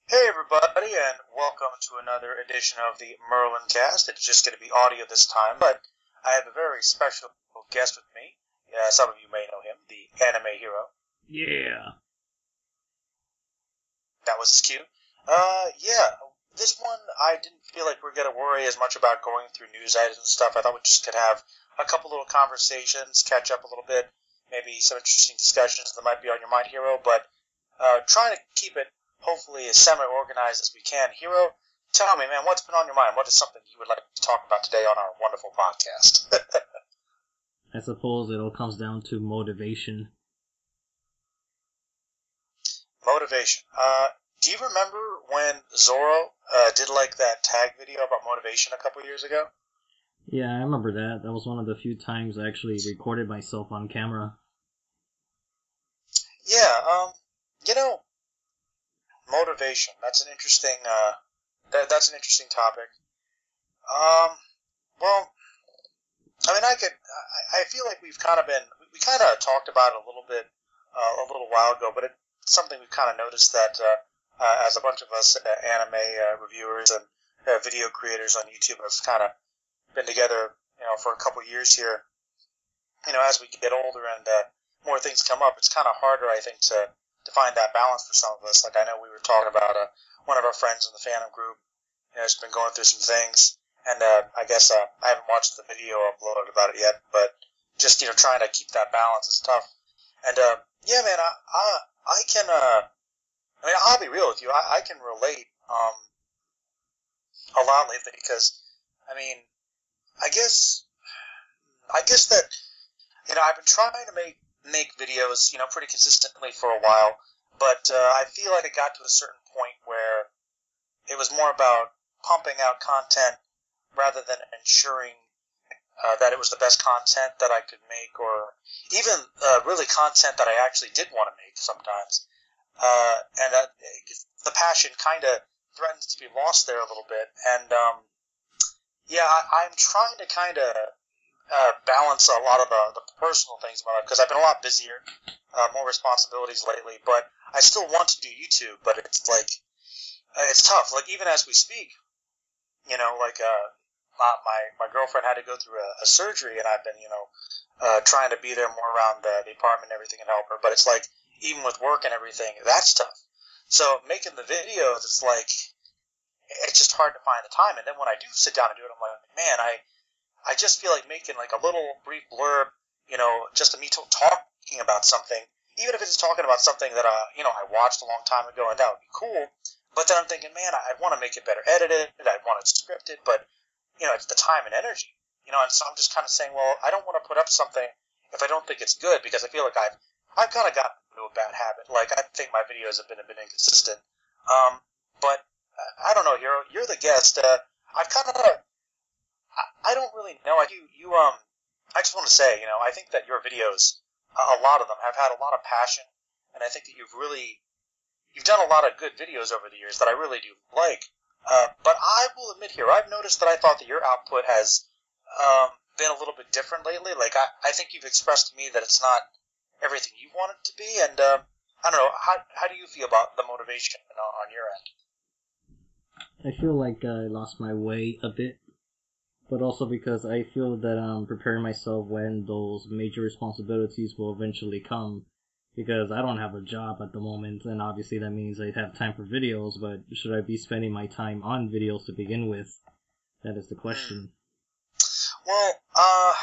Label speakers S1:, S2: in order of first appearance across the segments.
S1: Hey everybody, and welcome to another edition of the MerlinCast. It's just going to be audio this time, but I have a very special guest with me. Some of you may know him, the anime hero.
S2: Yeah.
S1: That was his cue. Yeah, this one I didn't feel like we are going to worry as much about going through news items and stuff. I thought we just could have a couple little conversations, catch up a little bit, maybe some interesting discussions that might be on your mind, hero, but trying to keep it hopefully as semi-organized as we can. Hero, tell me, man, what's been on your mind? What is something you would like to talk about today on our wonderful podcast?
S2: I suppose it all comes down to motivation.
S1: Motivation. Do you remember when Zoro did like that tag video about motivation a couple years ago?
S2: Yeah, I remember that. That was one of the few times I actually recorded myself on camera.
S1: Yeah, motivation. That's an interesting. That's an interesting topic. Um, well, I mean, I feel like we've kind of been. We kind of talked about it a little bit a little while ago, but it's something we've kind of noticed that as a bunch of us anime reviewers and video creators on YouTube have kind of been together, for a couple years here. As we get older and more things come up, it's kind of harder, I think, to find that balance for some of us. Like I know we were talking about one of our friends in the fandom group, has been going through some things, and I guess I haven't watched the video uploaded about it yet, but just trying to keep that balance is tough. And yeah, man, I can. I mean, I'll be real with you. I can relate a lot lately because, I mean, I guess that I've been trying to make videos, pretty consistently for a while, but I feel like I got to a certain point where it was more about pumping out content rather than ensuring that it was the best content that I could make, or even really content that I actually did want to make sometimes. And the passion kind of threatens to be lost there a little bit. And yeah, I'm trying to kind of balance a lot of the personal things in my life because I've been a lot busier, more responsibilities lately. But I still want to do YouTube, but it's like it's tough. Like even as we speak, like my girlfriend had to go through a surgery, and I've been trying to be there more around the apartment and everything and help her. But it's like even with work and everything, that's tough. So making the videos, it's like it's just hard to find the time. And then when I do sit down and do it, I'm like, man, I just feel like making like a little brief blurb, just of me talking about something, even if it's talking about something that I watched a long time ago, and that would be cool. But then I'm thinking, man, I want to make it better edited, I want it scripted, but it's the time and energy, and so I'm just kind of saying, well, I don't want to put up something if I don't think it's good, because I feel like I've kind of gotten into a bad habit. Like I think my videos have been a bit inconsistent. But I don't know, Hero. You're the guest. I've kind of I don't really know. I just want to say, I think that your videos, a lot of them, have had a lot of passion, and I think that you've done a lot of good videos over the years that I really do like. But I will admit here, I've noticed that I thought that your output has been a little bit different lately. Like I think you've expressed to me that it's not everything you want it to be, and I don't know. How do you feel about the motivation on your end?
S2: I feel like I lost my way a bit, but also because I feel that I'm preparing myself when those major responsibilities will eventually come. Because I don't have a job at the moment, and obviously that means I'd have time for videos, but should I be spending my time on videos to begin with? That is the question.
S1: Well, I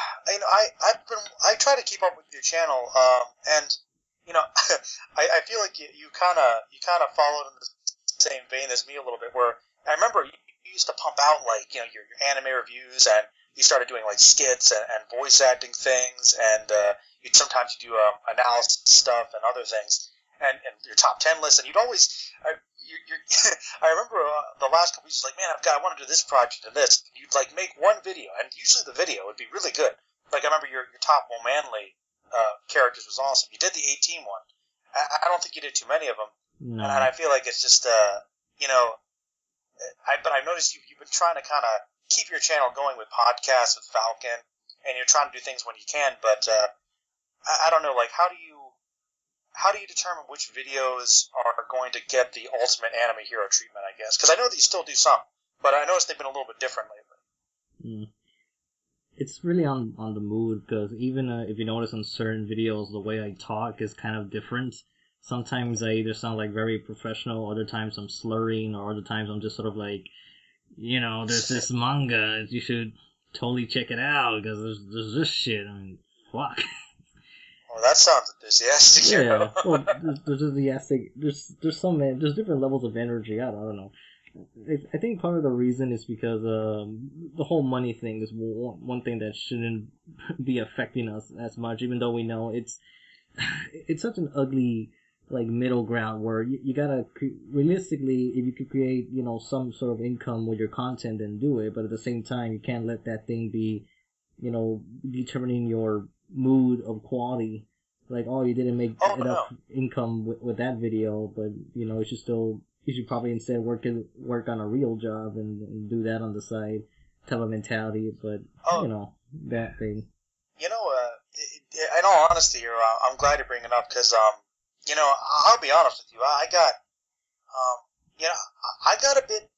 S1: try to keep up with your channel, and I feel like you kind of followed in the same vein as me a little bit. Where I remember you used to pump out like your anime reviews, and you started doing like skits and voice acting things, and you'd sometimes do analysis stuff and other things, and your top 10 list, and you'd always. I remember the last couple weeks, like, man, I want to do this project and this. You'd like make one video, and usually the video would be really good. Like I remember your top Mo Manly characters was awesome. You did the 18 one. I don't think you did too many of them,
S2: No.
S1: and I feel like it's just but I've noticed you've been trying to kind of keep your channel going with podcasts with Falcon, and you're trying to do things when you can. But I don't know, like how do you determine which videos are going to get the ultimate anime hero treatment, I guess? Because I know that you still do some, but I noticed they've been a little bit different lately.
S2: It's really on the mood, because even if you notice on certain videos, the way I talk is kind of different. Sometimes I either sound like very professional, other times I'm slurring, or other times I'm just sort of like, there's this manga, you should totally check it out, because there's this shit, I mean, fuck.
S1: Well, that sounds enthusiastic.
S2: Yeah, well, there's enthusiastic, there's different levels of energy, I don't know. I think part of the reason is because the whole money thing is one thing that shouldn't be affecting us as much, even though we know it's such an ugly middle ground where you gotta realistically, if you could create some sort of income with your content, then do it, but at the same time you can't let that thing be determining your mood of quality. Like, oh, you didn't make enough income with that video, but you should probably instead work on a real job and do that on the side type of mentality. But that thing.
S1: In all honesty here, I'm glad you're bringing it up, because I'll be honest with you, I got a bit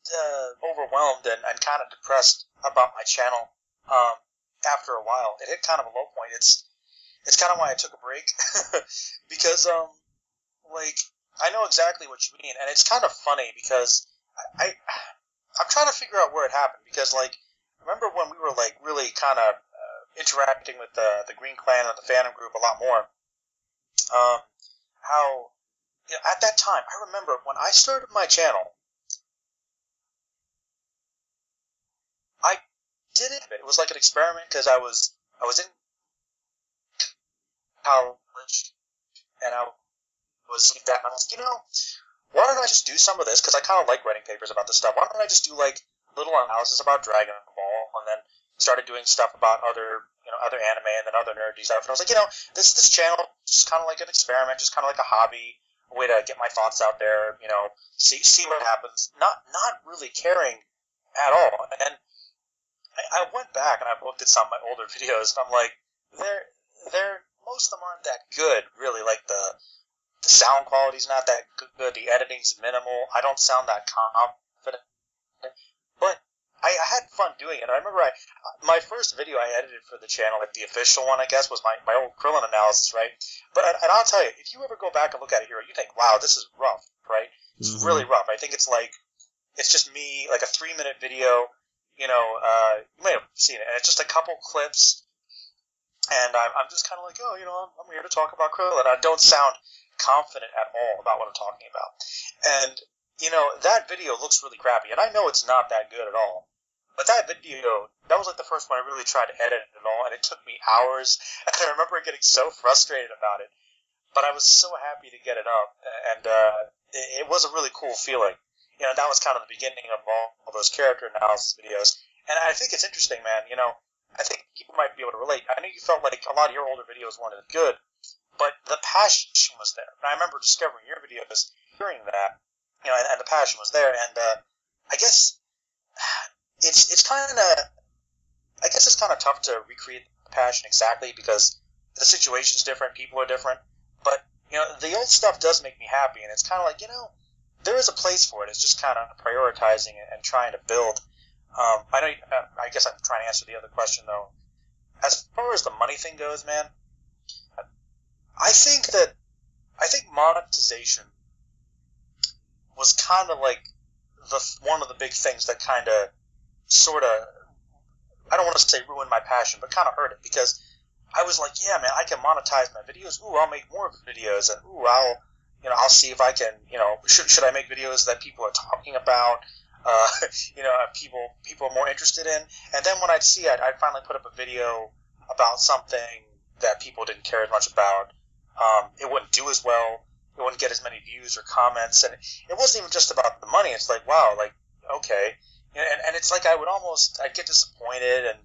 S1: overwhelmed and kind of depressed about my channel after a while. It hit kind of a low point. It's kind of why I took a break, because I know exactly what you mean, and it's kind of funny because I'm trying to figure out where it happened, because remember when we were really kind of interacting with the Green Clan and the fandom group a lot more. How at that time, I remember when I started my channel, I did it. It was like an experiment, because I was in college, and I was like that, and I was like, why don't I just do some of this, because I kind of like writing papers about this stuff. Why don't I just do little analysis about Dragon Ball, and then started doing stuff about other anime and then other nerdy stuff. And I was like, this channel is just kind of like an experiment, just kind of like a hobby, a way to get my thoughts out there, see what happens. Not really caring at all. And I went back and I looked at some of my older videos, and I'm like, they're most of them aren't that good, really. Like the sound quality's not that good, the editing's minimal, I don't sound that confident, but I had fun doing it. I remember my first video I edited for the channel, the official one, I guess, was my old Krillin analysis, right? But and I'll tell you, if you ever go back and look at it here, you think, wow, this is rough, right? It's really rough. I think it's just me, a 3-minute video, you may have seen it, and it's just a couple clips, and I'm just kind of like, oh, I'm here to talk about Krillin. I don't sound confident at all about what I'm talking about. And that video looks really crappy, and I know it's not that good at all. But that video, that was the first one I really tried to edit it all, and it took me hours, and I remember getting so frustrated about it. But I was so happy to get it up, and it was a really cool feeling. That was kind of the beginning of all those character analysis videos. And I think it's interesting, man, I think people might be able to relate. I know you felt like a lot of your older videos weren't as good, but the passion was there. And I remember discovering your videos, hearing that, and the passion was there, and I guess it's kind of tough to recreate the passion exactly, because the situation's different, people are different, but the old stuff does make me happy, and it's kind of like, there is a place for it. It's just kind of prioritizing it and trying to build. I know. I guess I'm trying to answer the other question though. As far as the money thing goes, man, I think monetization was kind of one of the big things that kind of sort of, I don't want to say ruined my passion, but kind of hurt it, because I was like, yeah, man, I can monetize my videos. Ooh, I'll make more videos, and ooh, I'll see if I can, should I make videos that people are talking about, people are more interested in. And then when I'd see it, I'd finally put up a video about something that people didn't care as much about. It wouldn't do as well. It wouldn't get as many views or comments. And it wasn't even just about the money. It's like, wow, okay. And it's like I'd get disappointed, and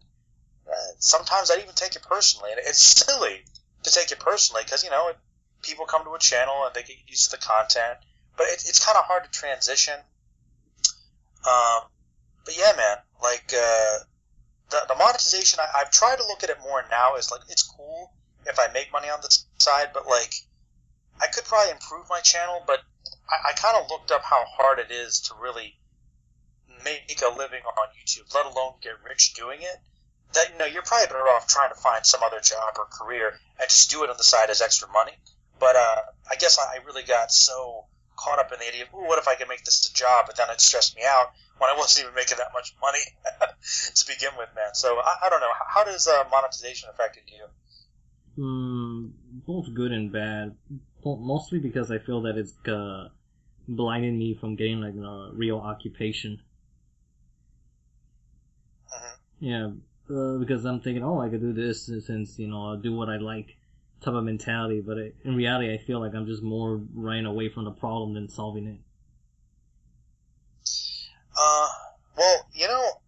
S1: sometimes I'd even take it personally. And it's silly to take it personally, because, people come to a channel and they get used to the content. But it's kind of hard to transition. But yeah, man, the monetization, I've tried to look at it more now as it's cool if I make money on the side, but I could probably improve my channel, but I kind of looked up how hard it is to really make a living on YouTube, let alone get rich doing it. That, you know, you're probably better off trying to find some other job or career and just do it on the side as extra money. But I guess I really got so caught up in the idea of, ooh, what if I could make this a job? But then it stressed me out when I wasn't even making that much money to begin with, man. So I don't know. How does monetization affect you?
S2: Both good and bad. Mostly because I feel that it's blinded me from getting like a real occupation. Yeah, because I'm thinking, oh, I could do this since, you know, I'll do what I like type of mentality, but in reality I feel like I'm just more running away from the problem than solving it.
S1: Well, you know,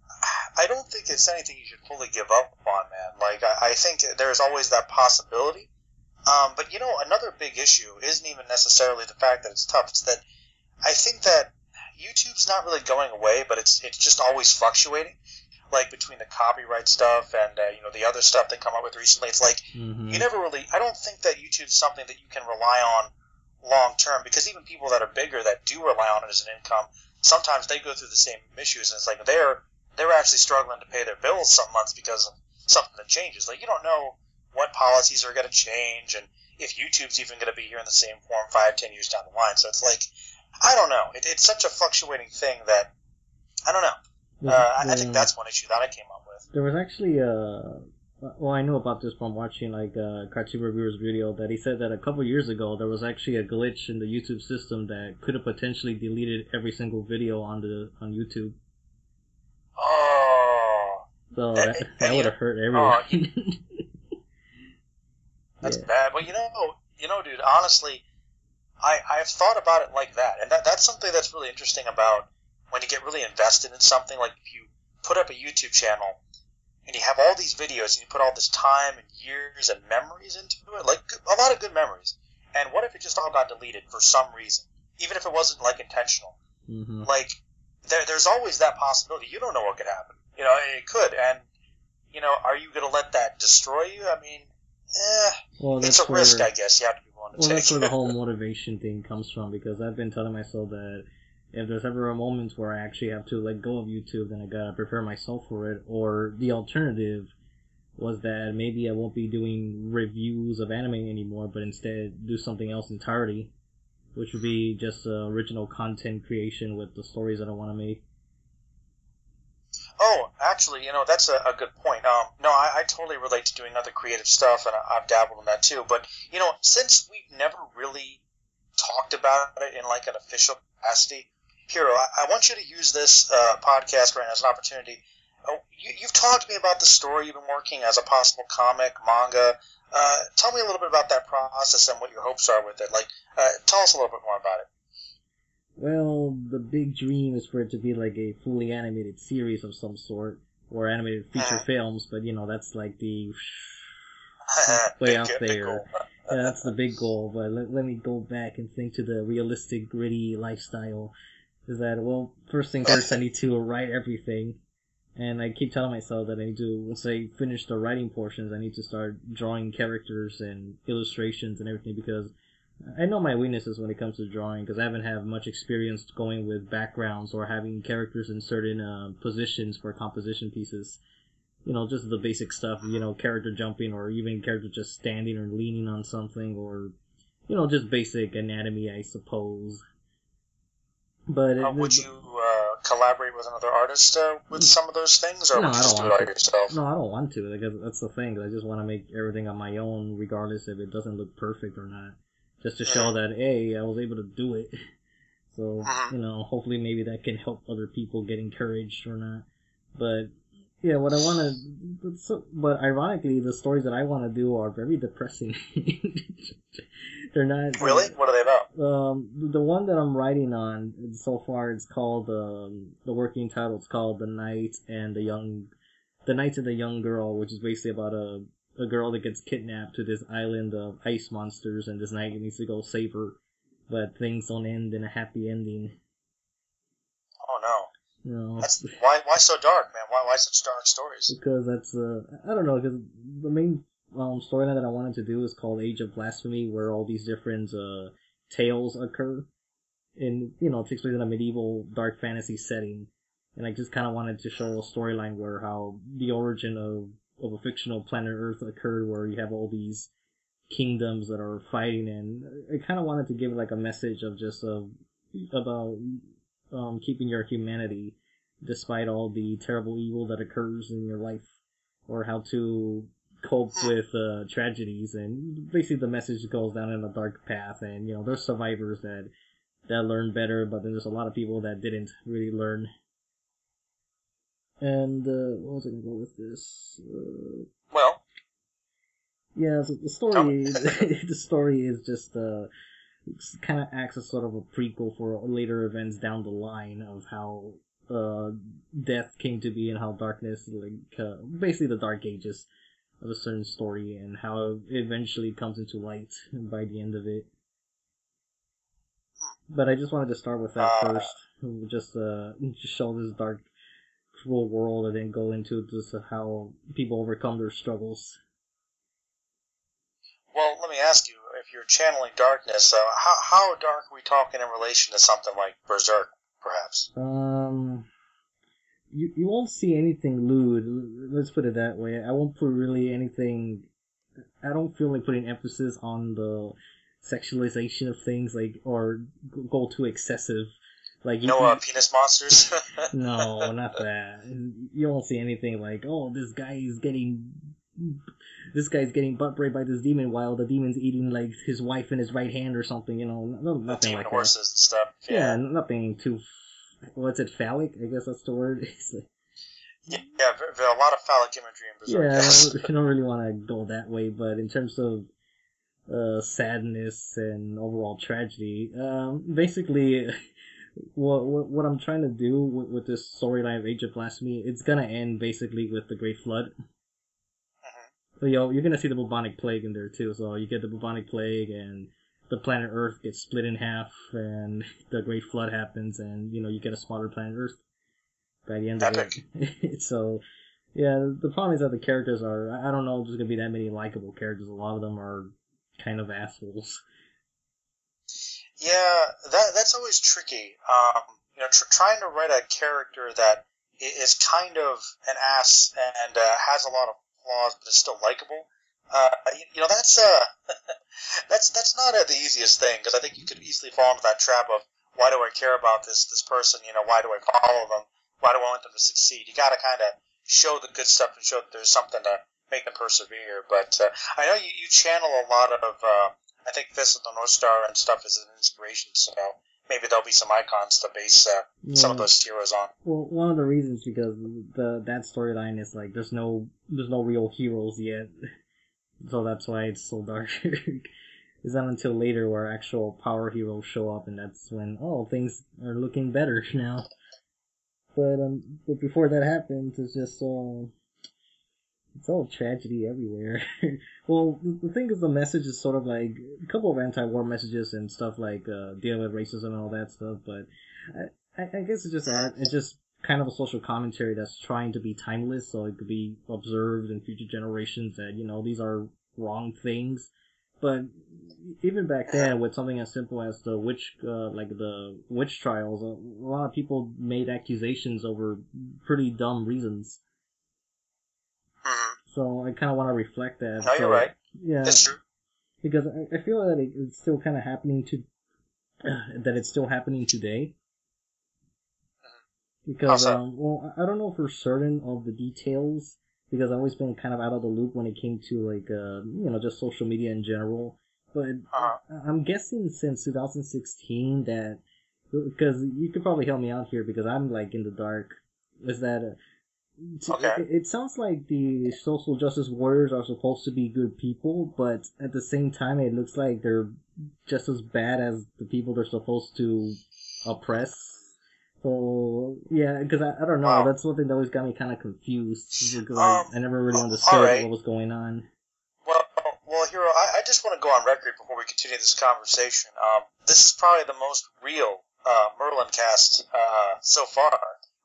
S1: I don't think it's anything you should fully give up on, man. Like, I think there's always that possibility. But, you know, another big issue isn't even necessarily the fact that it's tough. It's that I think that YouTube's not really going away, but it's just always fluctuating. Like, between the copyright stuff and, you know, the other stuff they come up with recently, it's like, you never really, I don't think that YouTube's something that you can rely on long term, because even people that are bigger that do rely on it as an income, sometimes they go through the same issues, and it's like they're actually struggling to pay their bills some months because of something that changes. Like, you don't know what policies are going to change, and if YouTube's even going to be here in the same form 5-10 years down the line. So it's like, I don't know. It's such a fluctuating thing that, I don't know. I think that's one issue that I came up with.
S2: There was actually well, I know about this from watching like a cartoon reviewer's video, that he said that a couple years ago there was actually a glitch in the YouTube system that could have potentially deleted every single video on YouTube.
S1: Oh.
S2: So that would have hurt everyone.
S1: That's bad. Well, you know, dude, honestly, I've thought about it like that, and that's something that's really interesting about when you get really invested in something. Like, if you put up a YouTube channel and you have all these videos and you put all this time and years and memories into it, like a lot of good memories, and what if it just all got deleted for some reason, even if it wasn't like intentional? Like, there's always that possibility. You don't know what could happen. You know, it could, and you know, are you going to let that destroy you? I mean, well, it's a risk, I guess. You have to be willing to take.
S2: Well, that's where the whole motivation thing comes from, because I've been telling myself that if there's ever a moment where I actually have to let go of YouTube, then I gotta prepare myself for it. Or the alternative was that maybe I won't be doing reviews of anime anymore, but instead do something else entirely, which would be just original content creation with the stories that I want to make.
S1: Oh, actually, you know, that's a good point. No, I totally relate to doing other creative stuff, and I've dabbled in that too. But, you know, since we've never really talked about it in like an official capacity, Hero, I want you to use this podcast right now as an opportunity. You've talked to me about the story you've been working as a possible comic, manga. Tell me a little bit about that process and what your hopes are with it. Like, tell us a little bit more about it.
S2: Well, the big dream is for it to be like a fully animated series of some sort, or animated feature films, but, you know, that's like the way out there. Yeah, that's the big goal, but let me go back and think to the realistic, gritty lifestyle. Is that, well, first thing first, I need to write everything, and I keep telling myself that I need to, once I finish the writing portions, I need to start drawing characters and illustrations and everything, because I know my weaknesses when it comes to drawing, because I haven't had much experience going with backgrounds or having characters in certain positions for composition pieces. You know, just the basic stuff, you know, character jumping, or even character just standing or leaning on something, or, you know, just basic anatomy, I suppose. But
S1: would you collaborate with another artist with some of those things, or would you just do it all yourself?
S2: No, I don't want to, because that's the thing. I just want to make everything on my own, regardless if it doesn't look perfect or not. Just to show that, hey, I was able to do it. So, you know, hopefully maybe that can help other people get encouraged or not. But, yeah, what I want to... But ironically, the stories that I want to do are very depressing. They're not...
S1: Really? What are they about?
S2: The one that I'm writing on, so far, it's called... the working title is called The Knight and the Young Girl, which is basically about a girl that gets kidnapped to this island of ice monsters, and this knight needs to go save her, but things don't end in a happy ending.
S1: Oh no!
S2: No.
S1: Why so dark, man? Why such dark stories?
S2: Because that's I don't know. Because the main storyline that I wanted to do is called Age of Blasphemy, where all these different tales occur. And, it takes place in a medieval dark fantasy setting. And I just kind of wanted to show a storyline where how the origin of a fictional planet Earth occurred, where you have all these kingdoms that are fighting, and I kind of wanted to give like a message of just about keeping your humanity despite all the terrible evil that occurs in your life, or how to cope with tragedies. And basically the message goes down in a dark path, and there's survivors that learn better, but then there's a lot of people that didn't really learn. And what was I gonna go with this?
S1: Well,
S2: yeah, so the story the story is just kind of acts as sort of a prequel for later events down the line of how death came to be and how darkness, basically the dark ages of a certain story, and how it eventually comes into light by the end of it. But I just wanted to start with that first, just show this dark, cruel world, and then go into just how people overcome their struggles.
S1: Well, let me ask you, if you're channeling darkness, how dark are we talking in relation to something like Berserk, perhaps?
S2: You won't see anything lewd, let's put it that way. I won't put really anything, I don't feel like putting emphasis on the sexualization of things, or go too excessive.
S1: Penis monsters?
S2: No, not that. You won't see anything like, oh, this guy's getting butt raped by this demon while the demon's eating like his wife in his right hand or something, nothing
S1: demon
S2: like
S1: horses
S2: that.
S1: And stuff.
S2: Yeah, nothing too, what's it, phallic? I guess that's the word.
S1: Yeah, a lot of phallic imagery in Berserk.
S2: Yeah,
S1: yes.
S2: I don't really want to go that way, but in terms of sadness and overall tragedy, basically, what I'm trying to do with this storyline of Age of Blasphemy, it's gonna end basically with the Great Flood. So, you're gonna see the bubonic plague in there too. So you get the bubonic plague, and the planet Earth gets split in half, and the Great Flood happens, and you get a smaller planet Earth by the end of it. So, yeah, the problem is that the characters are, I don't know, there's gonna be that many likable characters. A lot of them are kind of assholes.
S1: Yeah, that's always tricky. Trying to write a character that is kind of an ass and has a lot of flaws, but is still likable. That's that's not the easiest thing, because I think you could easily fall into that trap of, why do I care about this person? Why do I follow them? Why do I want them to succeed? You got to kind of show the good stuff and show that there's something to make them persevere. But I know you channel a lot of I think Fist of the North Star and stuff is an inspiration, so maybe there'll be some icons to base some of those heroes on.
S2: Well, one of the reasons, because that storyline is like, there's no real heroes yet, so that's why it's so dark. It's not until later where actual power heroes show up, and that's when, things are looking better now. But before that happens, it's just it's all tragedy everywhere. Well, the thing is, the message is sort of like a couple of anti-war messages and stuff, like dealing with racism and all that stuff. But I guess it's just kind of a social commentary that's trying to be timeless, so it could be observed in future generations that these are wrong things. But even back then, with something as simple as the witch trials, a lot of people made accusations over pretty dumb reasons. So I kind of want to reflect that.
S1: No, you're right.
S2: Yeah,
S1: that's true.
S2: Because I feel that it's still kind of happening that it's still happening today. Because I don't know for certain of the details, because I've always been kind of out of the loop when it came to just social media in general. But I'm guessing since 2016 that, because you could probably help me out here because I'm in the dark, is that it sounds like the social justice warriors are supposed to be good people, but at the same time it looks like they're just as bad as the people they're supposed to oppress. So, yeah, because I don't know, that's one thing that always got me kind of confused, because I never really understood what was going on.
S1: Well, Hero, I just want to go on record before we continue this conversation. This is probably the most real MerlinCast so far.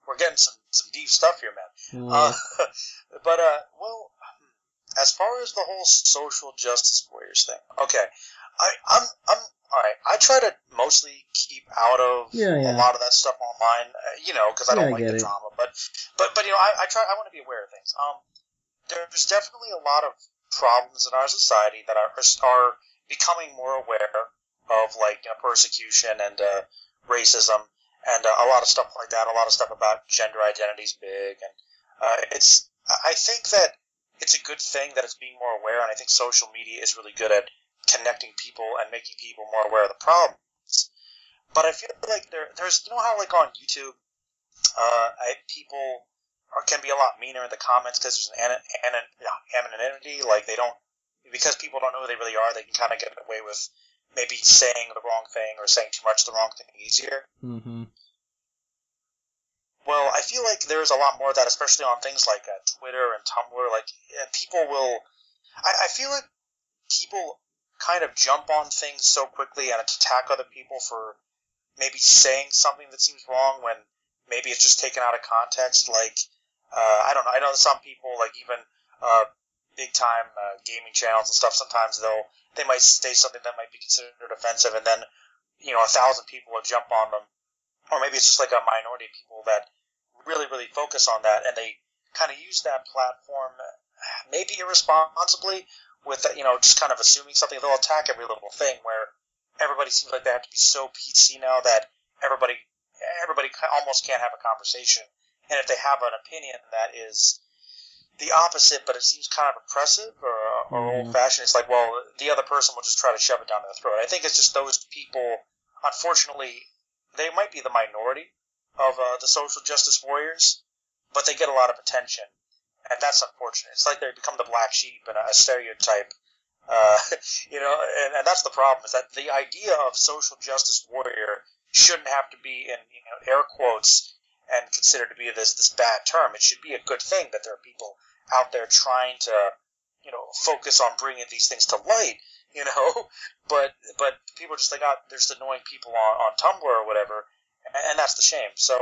S1: We're getting some deep stuff here, man.
S2: Yeah.
S1: But as far as the whole social justice warriors thing, okay, I'm all right. I try to mostly keep out of a lot of that stuff online, because I don't like the drama. But I want to be aware of things. There's definitely a lot of problems in our society that are becoming more aware of, like, persecution and racism and a lot of stuff like that. A lot of stuff about gender identity is big, and I think that it's a good thing that it's being more aware, and I think social media is really good at connecting people and making people more aware of the problems. But I feel like there's how, like, on YouTube, people can be a lot meaner in the comments because there's anonymity. Like, they don't, because people don't know who they really are, they can kind of get away with maybe saying the wrong thing or saying too much the wrong thing easier.
S2: Mm-hmm.
S1: Well, I feel like there's a lot more of that, especially on things like Twitter and Tumblr. Like, people will... I feel like people kind of jump on things so quickly and attack other people for maybe saying something that seems wrong when maybe it's just taken out of context. Like, I don't know. I know some people, like, even big-time gaming channels and stuff, sometimes they might say something that might be considered offensive, and then, 1,000 people will jump on them. Or maybe it's just like a minority of people that really, really focus on that, and they kind of use that platform maybe irresponsibly with, just kind of assuming something. They'll attack every little thing where everybody seems like they have to be so PC now that everybody almost can't have a conversation. And if they have an opinion that is the opposite, but it seems kind of oppressive or old-fashioned, it's like, well, the other person will just try to shove it down their throat. I think it's just those people, unfortunately, they might be the minority of the social justice warriors, but they get a lot of attention, and that's unfortunate. It's like they become the black sheep and a stereotype, and that's the problem, is that the idea of social justice warrior shouldn't have to be in air quotes and considered to be this bad term. It should be a good thing that there are people out there trying to focus on bringing these things to light. But people are just like, there's annoying people on Tumblr or whatever, and that's the shame. So,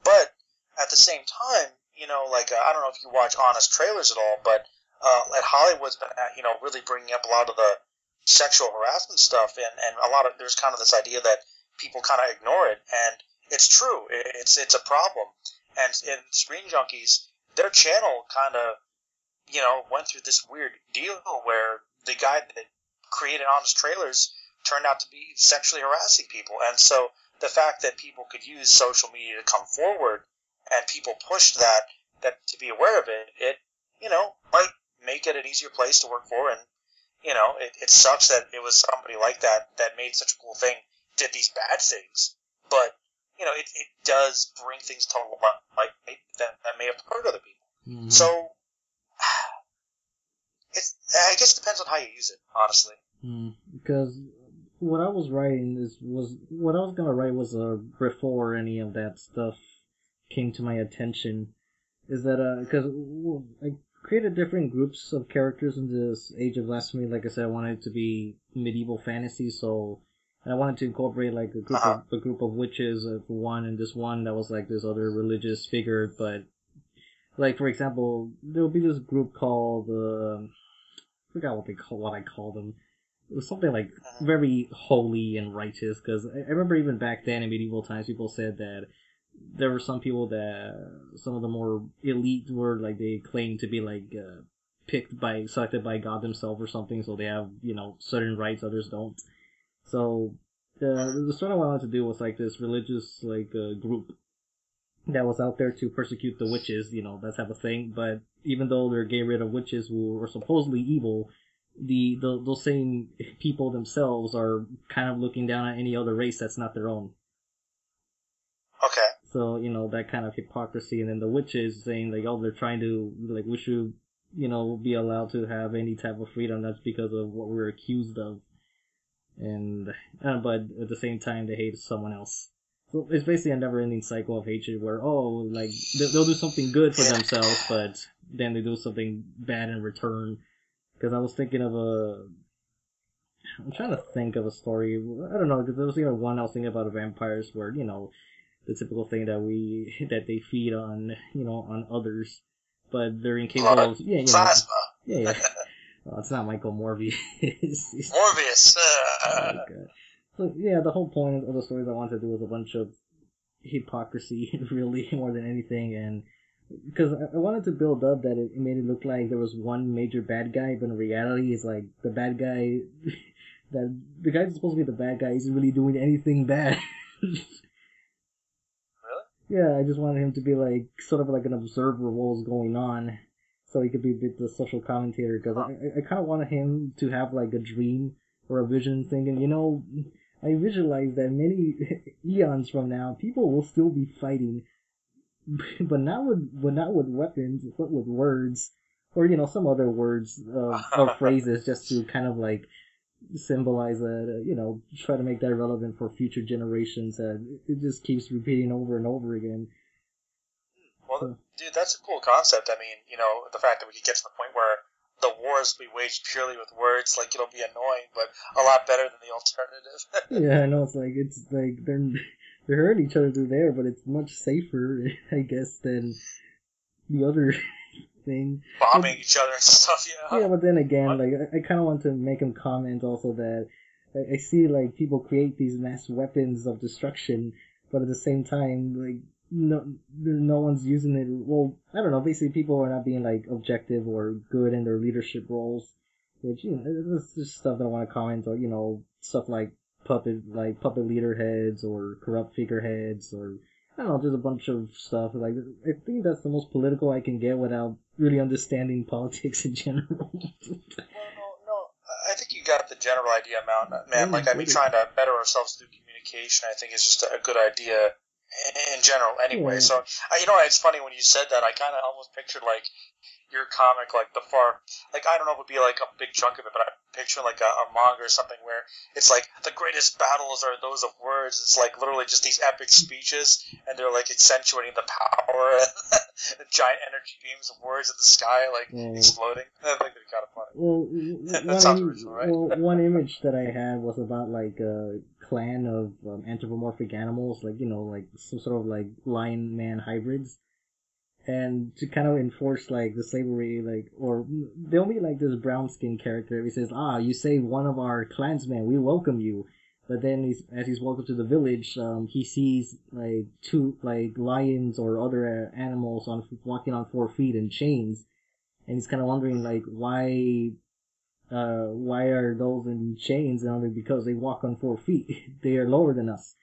S1: but at the same time, I don't know if you watch Honest Trailers at all, but like Hollywood's been, really bringing up a lot of the sexual harassment stuff, and there's kind of this idea that people kind of ignore it, and it's true. It's a problem, and in Screen Junkies, their channel kind of, went through this weird deal where the guy that created Honest Trailers turned out to be sexually harassing people. And so the fact that people could use social media to come forward and people pushed that to be aware of it might make it an easier place to work for. And, it sucks that it was somebody like that made such a cool thing, did these bad things. But, it does bring things to light that may have hurt other people. Mm-hmm. So, I guess it depends on how you use it, honestly.
S2: Because what I was writing what I was gonna write was before any of that stuff came to my attention. Is that because I created different groups of characters in this Age of Blasphemy. Like I said, I wanted it to be medieval fantasy, so I wanted to incorporate like a group of witches for one, and this one that was like this other religious figure, but. Like, for example, there will be this group called, I forgot what I called them. It was something like very holy and righteous, because I remember even back then in medieval times, people said that there were some people some of the more elite were, like, they claimed to be, like, selected by God himself or something, so they have, certain rights, others don't. So, the sort of what I wanted to do was, like, this religious, like, group that was out there to persecute the witches, that type of thing. But even though they're getting rid of witches who are supposedly evil, those same people themselves are kind of looking down at any other race that's not their own.
S1: Okay.
S2: So, that kind of hypocrisy. And then the witches saying, like, they're trying to, like, we should, be allowed to have any type of freedom. That's because of what we're accused of. But at the same time, they hate someone else. So it's basically a never-ending cycle of hatred where, like, they'll do something good for themselves, but then they do something bad in return. Because I was thinking of I'm trying to think of a story. I don't know, because there was even one I was thinking about vampires where, the typical thing that they feed on, on others. But they're incapable of... Yeah,
S1: plasma.
S2: Yeah. Oh, it's not Michael Morbius.
S1: Morbius.
S2: Oh, God. So, yeah, the whole point of the stories I wanted to do was a bunch of hypocrisy, really, more than anything, and because I wanted to build up that it made it look like there was one major bad guy, but in reality, it's like the bad guy, that the guy who's supposed to be the bad guy isn't really doing anything bad.
S1: Really?
S2: Yeah, I just wanted him to be like, sort of like an observer of what was going on, so he could be a bit the social commentator, because I kind of wanted him to have like a dream or a vision thinking, I visualize that many eons from now, people will still be fighting, but not with weapons, but with words, or some other words or phrases, just to kind of like symbolize that, try to make that relevant for future generations. It just keeps repeating over and over again.
S1: Well, dude, that's a cool concept. I mean, the fact that we could get to the point where the wars we waged purely with words, like, it'll be annoying, but a lot better than the alternative.
S2: Yeah, I know, it's like they're hurting each other through there, but it's much safer, I guess, than the other thing.
S1: Bombing each other and stuff, yeah.
S2: Yeah, but then again, like, I kind of want to make him comment also that I see, like, people create these mass weapons of destruction, but at the same time, like, no one's using it. Well, I don't know, basically people are not being, like, objective or good in their leadership roles, which, this is stuff that I want to comment on, stuff like puppet leader heads or corrupt figureheads, or I don't know, just a bunch of stuff. Like, I think that's the most political I can get without really understanding politics in general.
S1: Well, no, I think you got the general idea, man. Like, I mean, trying to better ourselves through communication, I think, is just a good idea in general anyway. Yeah. So, it's funny when you said that, I kind of almost pictured, like, your comic, like, I don't know if it would be, like, a big chunk of it, but I'm picturing, like, a manga or something where it's, like, the greatest battles are those of words. It's, like, literally just these epic speeches, and they're, like, accentuating the power and the giant energy beams of words in the sky, like, exploding. I think they're kind of funny.
S2: Well,
S1: that sounds original, right?
S2: Well, one image that I had was about, like, a clan of anthropomorphic animals, like, like, some sort of, like, lion-man hybrids. And to kind of enforce, like, the slavery, like, or there'll be, like, this brown-skinned character. He says, you saved one of our clansmen, we welcome you. But then, as he's welcomed to the village, he sees, like, two, like, lions or other animals walking on 4 feet in chains. And he's kind of wondering, like, why are those in chains? And because they walk on 4 feet. They are lower than us.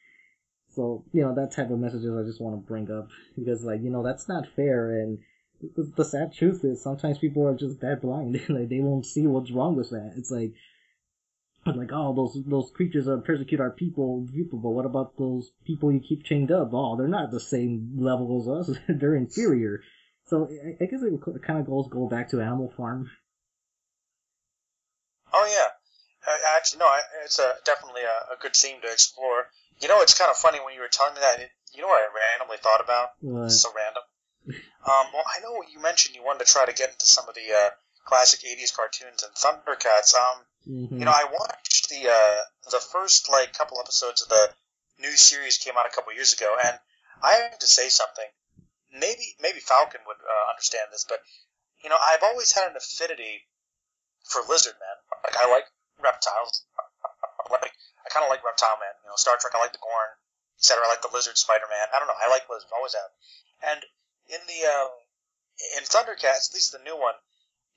S2: So, that type of messages I just want to bring up. Because, like, that's not fair. And the sad truth is sometimes people are just that blind. Like, they won't see what's wrong with that. It's like, those creatures persecute our people, but what about those people you keep chained up? Oh, they're not the same level as us. They're inferior. So, I guess it kind of go back to Animal Farm.
S1: Oh, yeah. Actually, no, it's definitely a good theme to explore. It's kind of funny when you were telling me that. What I randomly thought about?
S2: What?
S1: It's so random. Well, I know you mentioned you wanted to try to get into some of the classic 80s cartoons and ThunderCats.
S2: Mm-hmm.
S1: I watched the first, like, couple episodes of the new series came out a couple years ago, and I have to say something. Maybe Falcon would understand this, but, I've always had an affinity for Lizardmen. Like, I like reptiles. I kind of like Reptile Man. Star Trek, I like the Gorn, etc. I like the Lizard Spider-Man. I don't know. I like lizards. Always have. And in ThunderCats, at least the new one,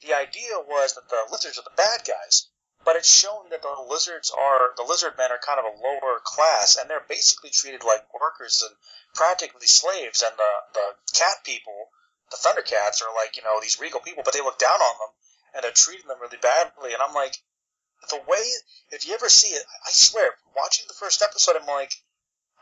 S1: the idea was that the lizards are the bad guys. But it's shown that the Lizardmen are kind of a lower class, and they're basically treated like workers and practically slaves. And the cat people, the ThunderCats, are like, these regal people, but they look down on them, and they're treating them really badly. And I'm like, the way, if you ever see it, I swear, watching the first episode, I'm like,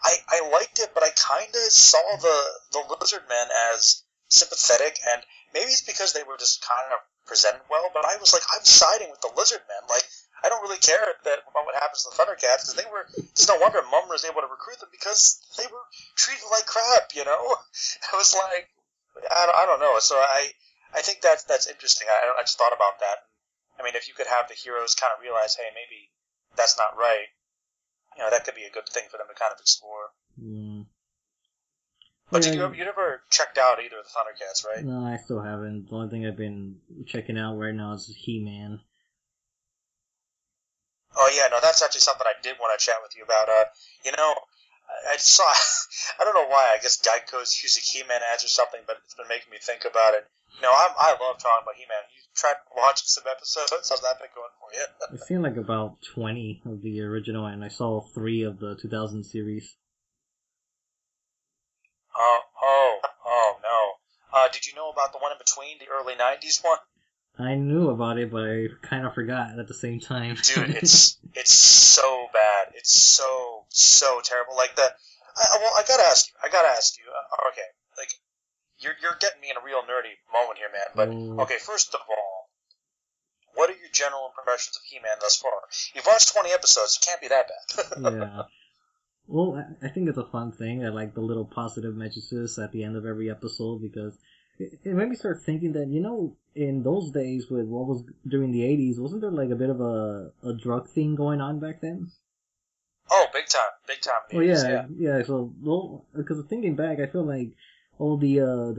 S1: I liked it, but I kind of saw the Lizardmen as sympathetic, and maybe it's because they were just kind of presented well, but I was like, I'm siding with the Lizardmen. Like, I don't really care about what happens to the ThunderCats, because it's no wonder Mum was able to recruit them, because they were treated like crap, I was like, I don't know, so I think that's interesting. I just thought about that. I mean, if you could have the heroes kind of realize, hey, maybe that's not right, that could be a good thing for them to kind of explore.
S2: Yeah.
S1: But you never checked out either of the Thundercats, right?
S2: No, I still haven't. The only thing I've been checking out right now is He-Man.
S1: Oh yeah, no, that's actually something I did want to chat with you about. I saw, I don't know why, I guess Geico's using He-Man ads or something, but it's been making me think about it. I love talking about He-Man. You tried watching some episodes? How's that been going for you?
S2: I've seen like about 20 of the original, and I saw 3 of the 2000 series.
S1: Oh, no. Did you know about the one in between, the early 90s one?
S2: I knew about it, but I kind of forgot at the same time.
S1: Dude, it's so bad. It's so terrible. Like I gotta ask you. Okay, like you're getting me in a real nerdy moment here, man. But okay, first of all, what are your general impressions of He-Man thus far? You've watched 20 episodes. It can't be that bad.
S2: Yeah. Well, I think it's a fun thing. I like the little positive messages at the end of every episode because it made me start thinking that, in those days with what was during the 80s, wasn't there like a bit of a drug thing going on back then?
S1: Oh, big time.
S2: Oh, yeah. So, well, because thinking back, I feel like all the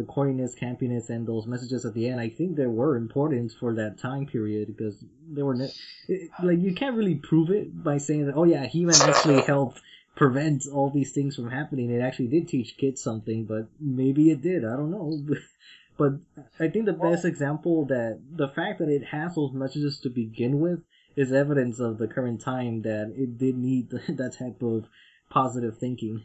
S2: corniness, campiness, and those messages at the end, I think they were important for that time period because they were, like, you can't really prove it by saying that, oh yeah, He-Man actually helped prevent all these things from happening. It actually did teach kids something, but maybe it did. I don't know. But I think the best example that the fact that it has those messages to begin with is evidence of the current time that it did need that type of positive thinking.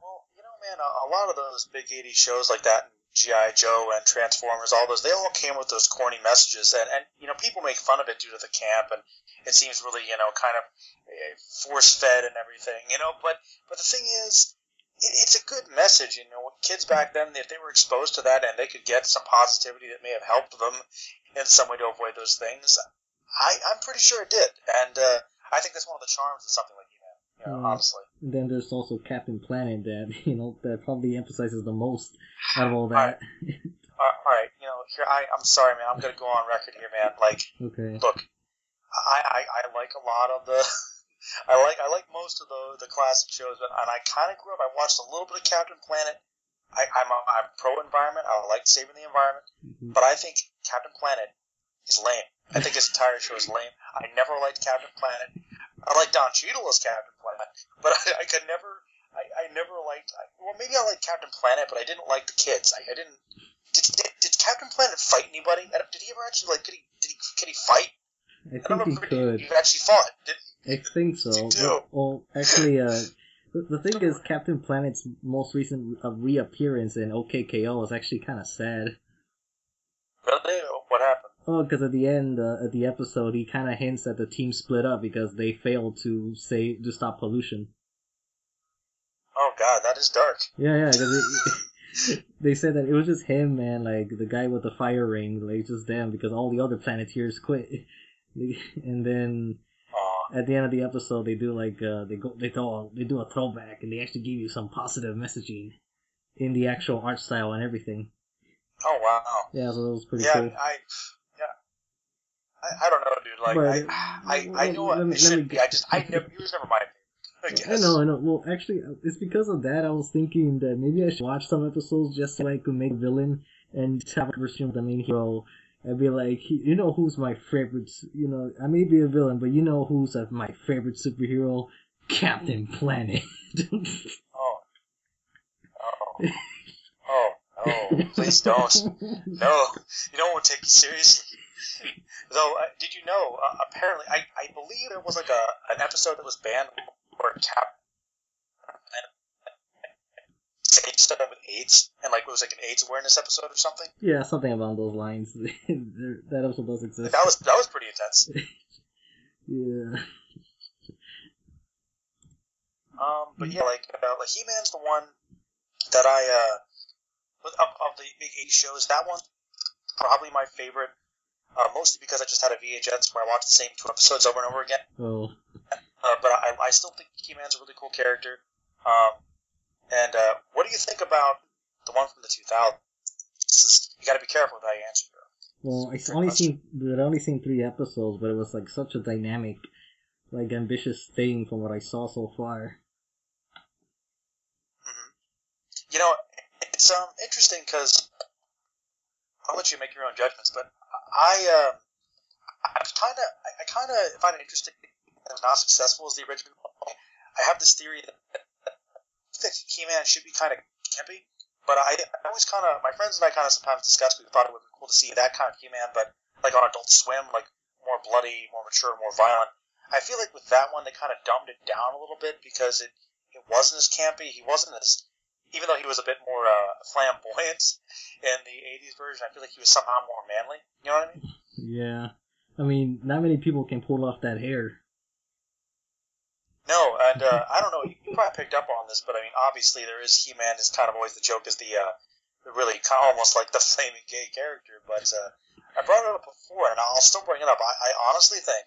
S1: Well, man, a lot of those big 80s shows like that, G.I. Joe and Transformers, all those, they all came with those corny messages, and people make fun of it due to the camp, and it seems really, kind of force-fed and everything, but the thing is, it's a good message, kids back then, if they were exposed to that and they could get some positivity that may have helped them in some way to avoid those things, I'm pretty sure it did, and I think that's one of the charms of something like He-Man, honestly.
S2: Then there's also Captain Planet that, that probably emphasizes the most out of all that.
S1: All right, here, I'm sorry, man, I'm going to go on record here, man, like,
S2: okay.
S1: Look, I like a lot of the... I like most of the classic shows, and I kind of grew up. I watched a little bit of Captain Planet. I'm pro environment. I like saving the environment, but I think Captain Planet is lame. I think his entire show is lame. I never liked Captain Planet. I like Don Cheadle as Captain Planet, but I could never. I never liked. Well, maybe I liked Captain Planet, but I didn't like the kids. I didn't. Did Captain Planet fight anybody? Did he ever actually like? Could he fight?
S2: I think he could.
S1: He actually fought.
S2: I think so. Well, actually, the thing is, Captain Planet's most recent reappearance in OKKO is actually kind of sad.
S1: Really? What happened?
S2: Oh, because at the end, of the episode, he kind of hints that the team split up because they failed to stop pollution.
S1: Oh God, that is dark.
S2: Yeah, because they said that it was just him, man, like the guy with the fire ring, like just them, because all the other Planeteers quit. And then at the end of the episode, they do like they do a throwback, and they actually give you some positive messaging in the actual art style and everything.
S1: Oh wow!
S2: Yeah, so that was pretty cool.
S1: I don't know, dude. Like I know it should be. He was never my favorite. I guess.
S2: I know. Well, actually, it's because of that I was thinking that maybe I should watch some episodes just so I could make a villain and have a version of the main hero. I'd be like, who's my favorite, I may be a villain, but who's my favorite superhero? Captain Planet.
S1: Oh, please don't. No, you don't want to take it seriously. Though, did you know, apparently, I believe there was like an episode that was banned where Captain stuff with AIDS, and like it was like an AIDS awareness episode or something.
S2: Yeah, something along those lines. That episode does exist.
S1: That was pretty intense.
S2: Yeah.
S1: But yeah, like He-Man's the one that I of the big 80 shows. That one's probably my favorite, mostly because I just had a VHS where I watched the same 2 episodes over and over again.
S2: Oh.
S1: But I still think He-Man's a really cool character. And what do you think about the one from the 2000s? You got to be careful with how you answer it.
S2: Well, I'd only seen 3 episodes, but it was like such a dynamic, like ambitious thing from what I saw so far.
S1: Mm-hmm. it's interesting because I'll let you make your own judgments, but I kind of find it interesting that it was not successful as the original. I have this theory that He-Man should be kind of campy, but I always kind of, my friends and I kind of sometimes discussed, we thought it would be cool to see that kind of He-Man, but like on Adult Swim, like more bloody, more mature, more violent. I feel like with that one, they kind of dumbed it down a little bit because it wasn't as campy. He wasn't as, even though he was a bit more flamboyant in the 80s version, I feel like he was somehow more manly. You know what I mean?
S2: Yeah. I mean, not many people can pull off that hair.
S1: No, and I don't know, you probably picked up on this, but I mean, obviously there is He-Man is kind of always the joke is the really kind of almost like the flaming gay character, but I brought it up before, and I'll still bring it up. I honestly think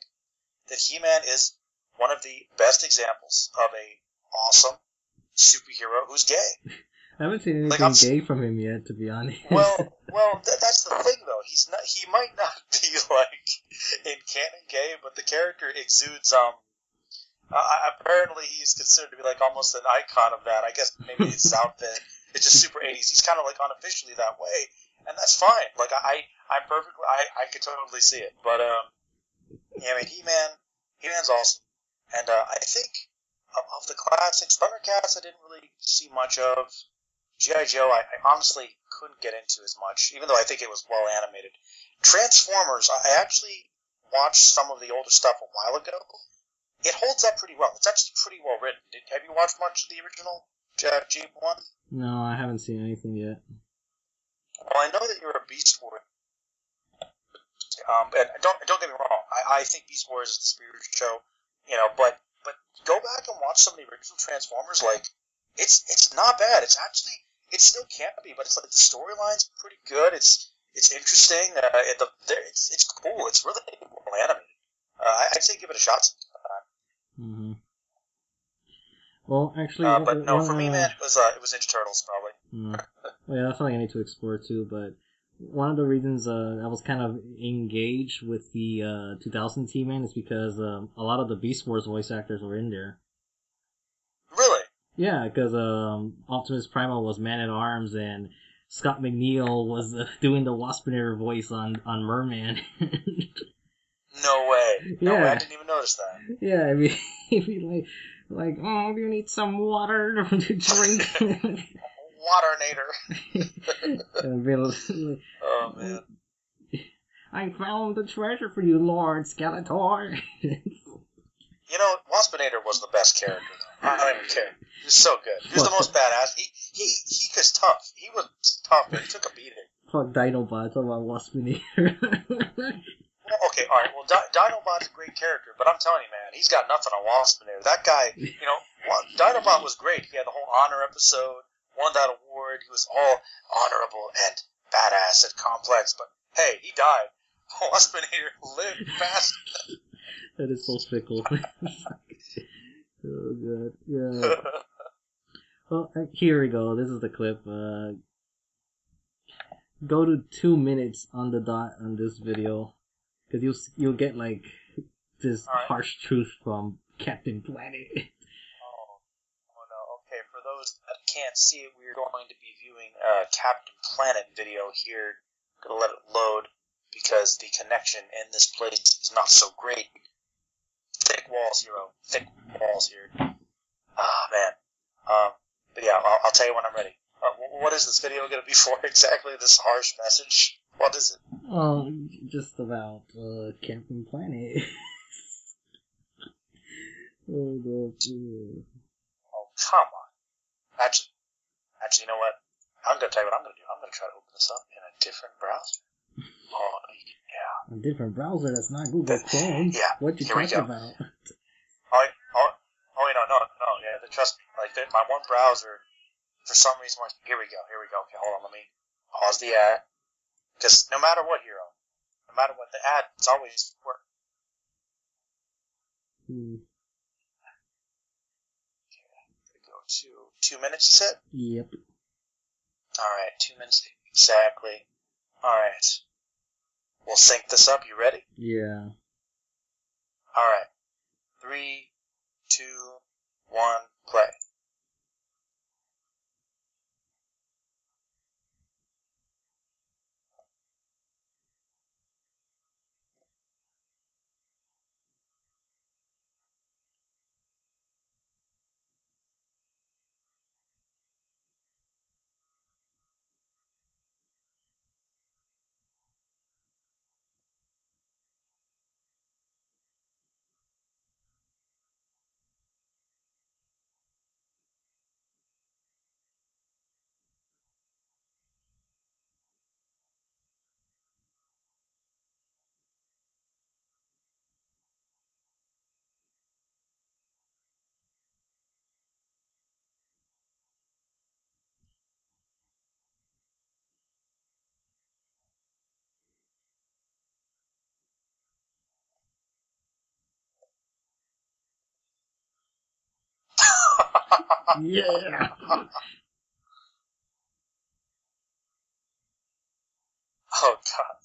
S1: that He-Man is one of the best examples of a awesome superhero who's gay.
S2: I haven't seen anything gay from him yet, to be honest.
S1: Well, that's the thing, though. He might not be like in canon gay, but the character exudes apparently he's considered to be like almost an icon of that. I guess maybe his outfit, it's just super 80s. He's kind of like unofficially that way, and that's fine. Like I'm perfectly, I could totally see it. But yeah, I mean, He-Man's awesome, and I think of the classics, ThunderCats I didn't really see much of. G.I. Joe I honestly couldn't get into as much, even though I think it was well animated. Transformers I actually watched some of the older stuff a while ago. It holds up pretty well. It's actually pretty well written. Have you watched much of the original G1?
S2: No, I haven't seen anything yet.
S1: Well, I know that you're a Beast Wars. And don't get me wrong. I think Beast Wars is the spirit show, but go back and watch some of the original Transformers. Like, it's not bad. It's still campy, but it's like the storyline's pretty good. It's interesting. It's cool. It's really well animated. I'd say give it a shot.
S2: Mm-hmm. Well, actually,
S1: but no, for me, man, it was Ninja Turtles probably.
S2: Well, yeah, that's something I need to explore too. But one of the reasons I was kind of engaged with the 2000 He-Man is because a lot of the Beast Wars voice actors were in there.
S1: Really?
S2: Yeah, because Optimus Primal was Man-at-Arms and Scott McNeil was doing the Waspinator voice on Merman.
S1: No way. No way. I didn't even notice that.
S2: Yeah, I mean, he'd be like, oh, do you need some water to drink?
S1: Waternator. Oh, man.
S2: I found the treasure for you, Lord Skeletor.
S1: Waspinator was the best character, though. I don't even care. He was so good. He was the most badass. He was tough. He was tough, but he took a beating.
S2: Fuck Dinobots about Waspinator.
S1: Okay, alright, well, Dinobot's a great character, but I'm telling you, man, he's got nothing on Waspinator. That guy, Dinobot was great. He had the whole honor episode, won that award, he was all honorable and badass and complex, but hey, he died. Waspinator lived fast.
S2: That is so fickle. Oh, God. Yeah. Well, here we go. This is the clip. Go to 2 minutes on the dot on this video. Because you'll get, like, this harsh truth from Captain Planet.
S1: Oh, no. Okay, for those that can't see it, we're going to be viewing a Captain Planet video here. I'm going to let it load, because the connection in this place is not so great. Thick walls, hero. Thick walls here. Ah, man. But yeah, I'll tell you when I'm ready. What is this video going to be for exactly, this harsh message? What is it?
S2: Oh, just about Captain Planet. Oh, God.
S1: Oh, come on. Actually, you know what? I'm going to tell you what I'm going to do. I'm going to try to open this up in a different browser. Oh, yeah.
S2: A different browser that's not Google Chrome?
S1: Yeah.
S2: What you talking about?
S1: Yeah, trust me. Like, my one browser, for some reason, here we go. Okay, hold on, let me pause the ad. Because no matter what, hero, no matter what, the ad, it's always work. Okay, go to 2 minutes, you said?
S2: Yep.
S1: Alright, 2 minutes exactly. Alright. We'll sync this up. You ready?
S2: Yeah.
S1: Alright. 3, 2, 1, play.
S2: Yeah.
S1: Oh god.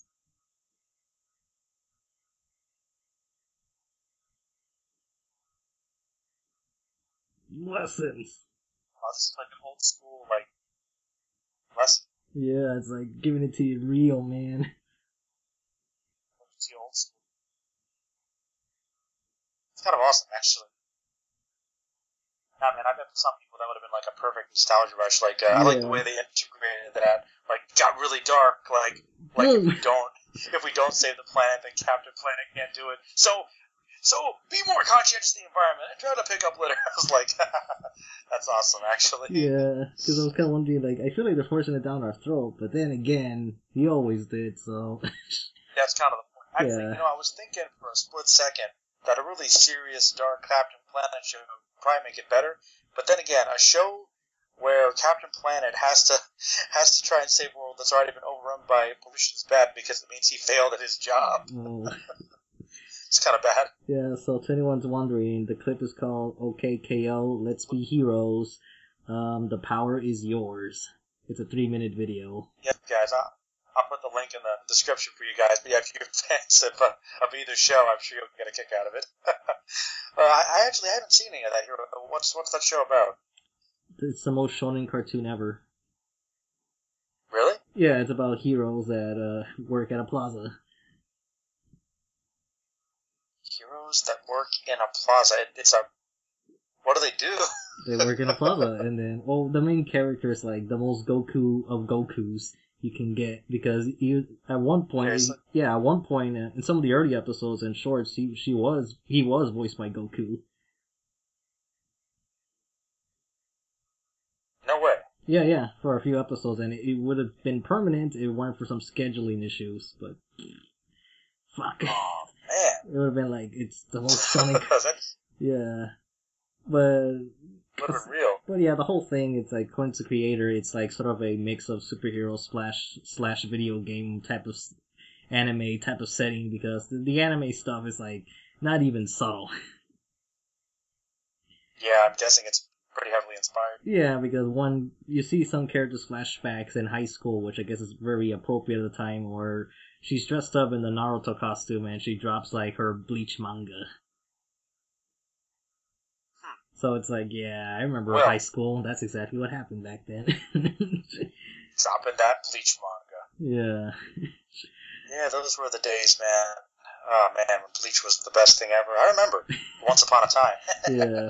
S2: Lessons.
S1: Oh, this is like an old school like lesson.
S2: Yeah, it's like giving it to you real, man.
S1: It's the old school. It's kind of awesome, actually. Nah, man, I bet for some people that would have been like a perfect nostalgia rush. Like, I like the way they integrated that. Like, got really dark. Like if we don't save the planet, then Captain Planet can't do it. So be more conscientious of the environment and try to pick up litter. I was like, that's awesome, actually.
S2: Yeah, because I was kind of wondering, like, I feel like they're forcing it down our throat, but then again, he always did, so.
S1: That's kind of the point. Actually, I was thinking for a split second that a really serious, dark Captain Planet show would probably make it better. But then again, a show where Captain Planet has to try and save a world that's already been overrun by pollution is bad because it means he failed at his job.
S2: Oh.
S1: It's kind of bad.
S2: Yeah, so if anyone's wondering, the clip is called OKKO, Let's Be Heroes. The power is yours. It's a 3-minute video.
S1: Yeah, guys, I'll put the link in the description for you guys. But yeah, if you're fans of either show, I'm sure you'll get a kick out of it. I actually haven't seen any of that here. What's that show about?
S2: It's the most shonen cartoon ever.
S1: Really?
S2: Yeah, it's about heroes that work at a plaza.
S1: Heroes that work in a plaza. What do they do?
S2: They work in a plaza, and then, the main character is like the most Goku of Gokus you can get, because at one point, in some of the early episodes and shorts, he was voiced by Goku.
S1: No way.
S2: Yeah, for a few episodes, and it would have been permanent if it weren't for some scheduling issues, but fuck.
S1: Oh, man.
S2: It would have been like, it's the most stunning. Yeah. But
S1: would have been real.
S2: But yeah, the whole thing, it's like, according to the creator, it's like sort of a mix of superhero slash video game type of anime type of setting, because the anime stuff is like not even subtle.
S1: Yeah, I'm guessing it's pretty heavily inspired.
S2: Yeah, because you see some characters' flashbacks in high school, which I guess is very appropriate at the time, where she's dressed up in the Naruto costume and she drops like her Bleach manga. So it's like, yeah, I remember high school. That's exactly what happened back then.
S1: Dropping that Bleach manga.
S2: Yeah.
S1: Yeah, those were the days, man. Oh, man, when Bleach was the best thing ever. I remember. Once upon a time.
S2: Yeah.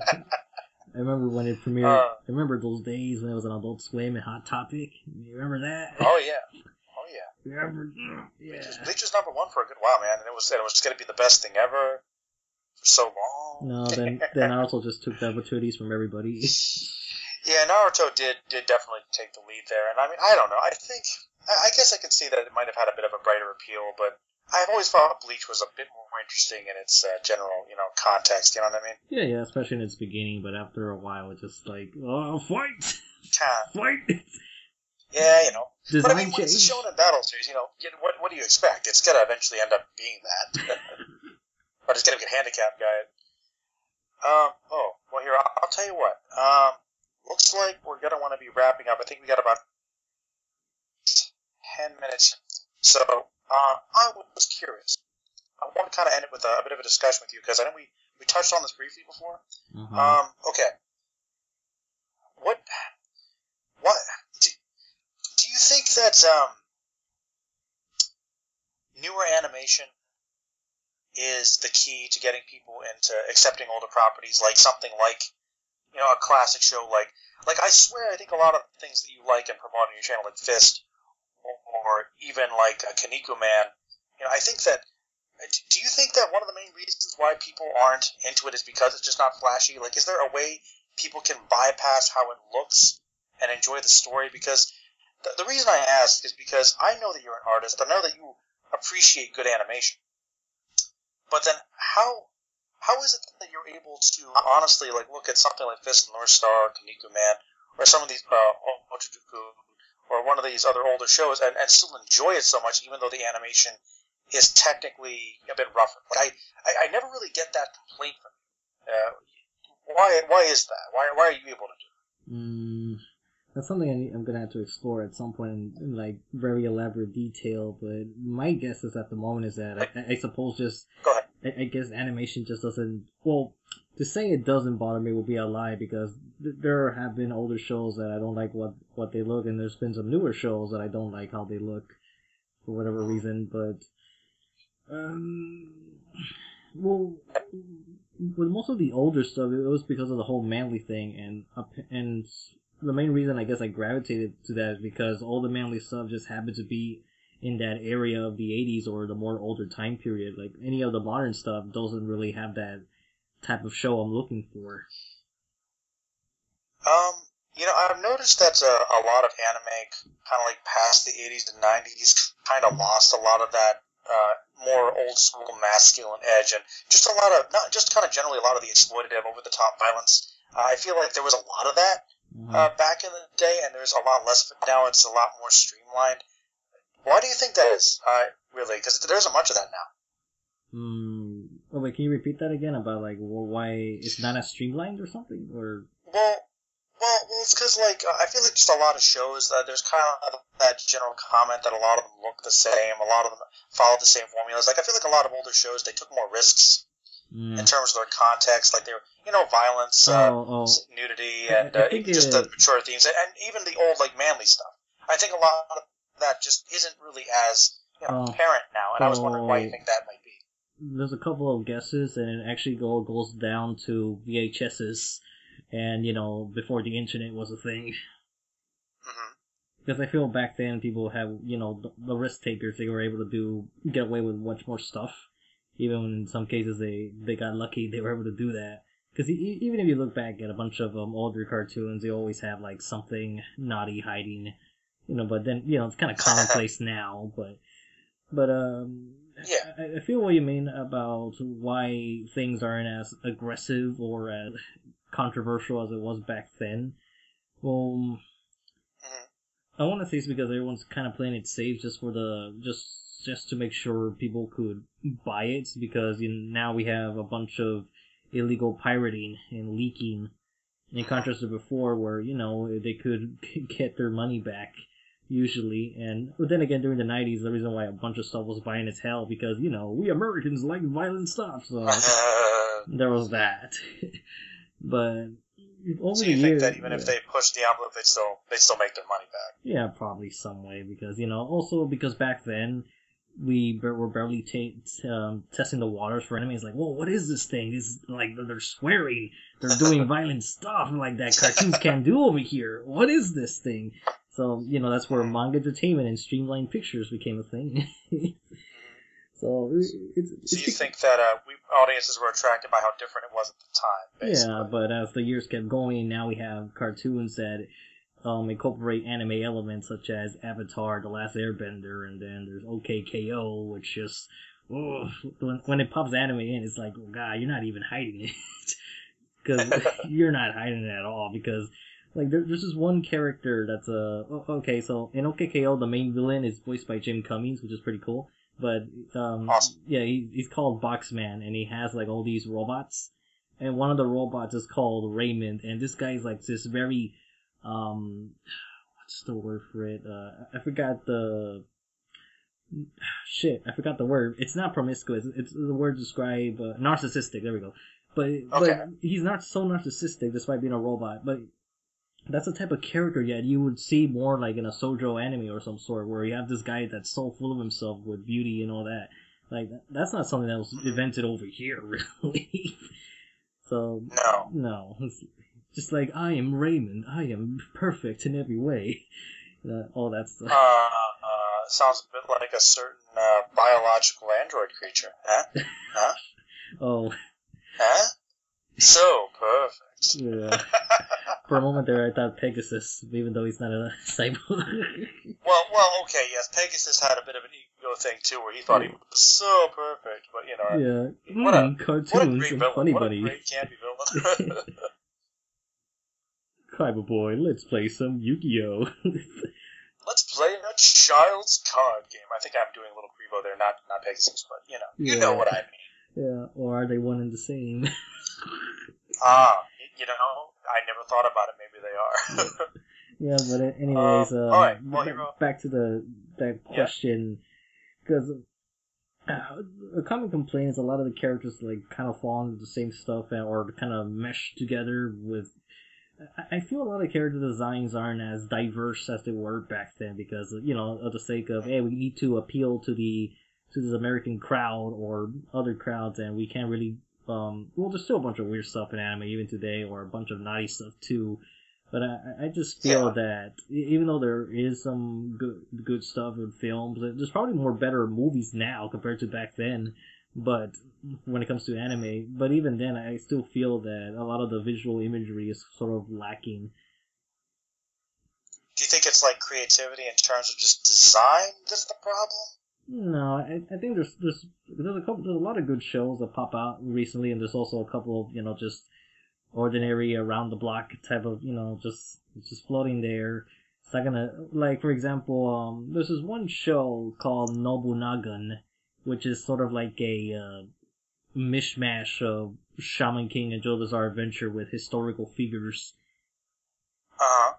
S2: I remember when it premiered. I remember those days when it was on Adult Swim and Hot Topic. You remember that?
S1: Oh, yeah. Oh, yeah.
S2: Remember? Yeah.
S1: Bleach was number one for a good while, man. And it was going to be the best thing ever. For so long.
S2: No, then Naruto just took the opportunities from everybody.
S1: Yeah, Naruto did definitely take the lead there, and I mean, I don't know. I guess I can see that it might have had a bit of a brighter appeal, but I've always thought Bleach was a bit more interesting in its general, context. You know what I mean?
S2: Yeah, especially in its beginning, but after a while, it's just like, oh, fight, fight.
S1: Yeah,
S2: Design
S1: but I mean, when it's a shonen battle series, what do you expect? It's gonna eventually end up being that. But it's gonna get handicapped, guy. Well, here, I'll tell you what. Looks like we're gonna want to be wrapping up. I think we got about 10 minutes. So, I was curious. I want to kind of end it with a bit of a discussion with you, because I know we touched on this briefly before.
S2: Mm-hmm.
S1: Okay. What do you think that newer animation is the key to getting people into accepting older properties, like something like, a classic show like I swear I think a lot of things that you like and promote on your channel, like Fist, or even like a Kaneko Man, I think that, do you think that one of the main reasons why people aren't into it is because it's just not flashy? Like, is there a way people can bypass how it looks and enjoy the story? Because the reason I ask is because I know that you're an artist, I know that you appreciate good animation. But then, how is it that you're able to honestly look at something like Fist and North Star, Kaneko Man, or some of these Otojuku, or one of these other older shows, and still enjoy it so much, even though the animation is technically a bit rougher? But I never really get that complaint from you. Why is that? Why are you able to do
S2: That's something I'm gonna have to explore at some point in like very elaborate detail. But my guess is at the moment is that I suppose just
S1: it? Go ahead.
S2: I guess animation just doesn't. Well, to say it doesn't bother me would be a lie because there have been older shows that I don't like what they look, and there's been some newer shows that I don't like how they look for whatever reason. But well, with most of the older stuff, it was because of the whole manly thing, and the main reason I guess I gravitated to that is because all the manly stuff just happened to be in that area of the 80s or the more older time period. Like any of the modern stuff doesn't really have that type of show I'm looking for.
S1: I've noticed that a lot of anime, kind of like past the 80s and 90s, kind of lost a lot of that more old school masculine edge, and just a lot of, not just kind of generally a lot of the exploitative, over the top violence. I feel like there was a lot of that back in the day, and there's a lot less of it now. It's a lot more streamlined. Why do you think that is? Really, because there isn't much of that now.
S2: Oh wait, can you repeat that again about like why it's not as streamlined or something? Or
S1: well, it's because I feel like just a lot of shows there's kind of that general comment that a lot of them look the same, a lot of them follow the same formulas. Like I feel like a lot of older shows they took more risks in terms of their context, like they were violence, nudity, and just the mature themes, and even the old manly stuff. I think a lot of that just isn't really as apparent now, and I was wondering why you think that might be.
S2: There's a couple of guesses, and it actually goes down to VHSs, and before the internet was a thing. Because I feel back then people have the risk takers, they were able to get away with much more stuff. Even when in some cases they got lucky, they were able to do that. Because even if you look back at a bunch of older cartoons, they always have something naughty hiding. But then it's kind of commonplace now. But
S1: yeah.
S2: I feel what you mean about why things aren't as aggressive or as controversial as it was back then. Well, I want to say it's because everyone's kind of playing it safe just for just to make sure people could buy it, because now we have a bunch of illegal pirating and leaking, in contrast to before where they could get their money back usually. But then again, during the 90s, the reason why a bunch of stuff was buying as hell because we Americans like violent stuff, so there was that. But over
S1: so you
S2: the
S1: think
S2: years,
S1: that even if they push the envelope, they still make their money back?
S2: Yeah, probably some way, because also because back then we were barely testing the waters for enemies. Like, whoa, what is this thing? This they're swearing, they're doing violent stuff like that cartoons can't do over here. What is this thing? So that's where manga entertainment and streamlined pictures became a thing. So
S1: you think that audiences were attracted by how different it was at the time, basically.
S2: Yeah, but as the years kept going, now we have cartoons that incorporate anime elements such as Avatar, The Last Airbender, and then there's OKKO, which just when it pops anime in, it's like, oh god, you're not even hiding it, because you're not hiding it at all. Because there's this one character that's okay. So in OKKO, the main villain is voiced by Jim Cummings, which is pretty cool. But
S1: awesome.
S2: Yeah, he's called Boxman, and he has all these robots, and one of the robots is called Raymond, and this guy's this very what's the word for it? I forgot the word. It's not promiscuous. It's the word to describe narcissistic. There we go. But he's not so narcissistic despite being a robot. But that's the type of character you would see more in a shoujo anime or some sort, where you have this guy that's so full of himself with beauty and all that. That's not something that was invented over here, really. So no, it's just I am Raymond. I am perfect in every way. All that stuff.
S1: Sounds a bit like a certain biological android creature, huh? Huh?
S2: Oh.
S1: Huh? So perfect.
S2: Yeah. For a moment there, I thought Pegasus, even though he's not a cyborg.
S1: well, okay, yes, Pegasus had a bit of an ego thing too, where he thought he was so perfect, but
S2: yeah, cartoons
S1: what a great
S2: and
S1: villain,
S2: funny
S1: what
S2: buddy.
S1: a great candy villain.
S2: Cyber boy, let's play some Yu-Gi-Oh.
S1: Let's play a child's card game. I think I'm doing a little Grebo there, not Pegasus, but you know what I mean.
S2: Yeah, or are they one and the same?
S1: I never thought about it. Maybe they are.
S2: Yeah, but anyways,
S1: all right. Well,
S2: back to that question, because a common complaint is a lot of the characters like kind of fall into the same stuff or kind of mesh together with. I feel a lot of character designs aren't as diverse as they were back then because of the sake of hey, we need to appeal to this American crowd or other crowds, and we can't really. There's still a bunch of weird stuff in anime even today, or a bunch of naughty stuff too. But I just feel that even though there is some good stuff in films, there's probably more better movies now compared to back then. But when it comes to anime, but even then, I still feel that a lot of the visual imagery is sort of lacking.
S1: Do you think it's like creativity in terms of just design that's the problem?
S2: No, I think there's a lot of good shows that pop out recently, and there's also a couple of just ordinary around the block type of just floating there. It's not gonna like for example there's this one show called Nobunagan, which is sort of like a mishmash of Shaman King and JoJo's Bizarre Adventure with historical figures.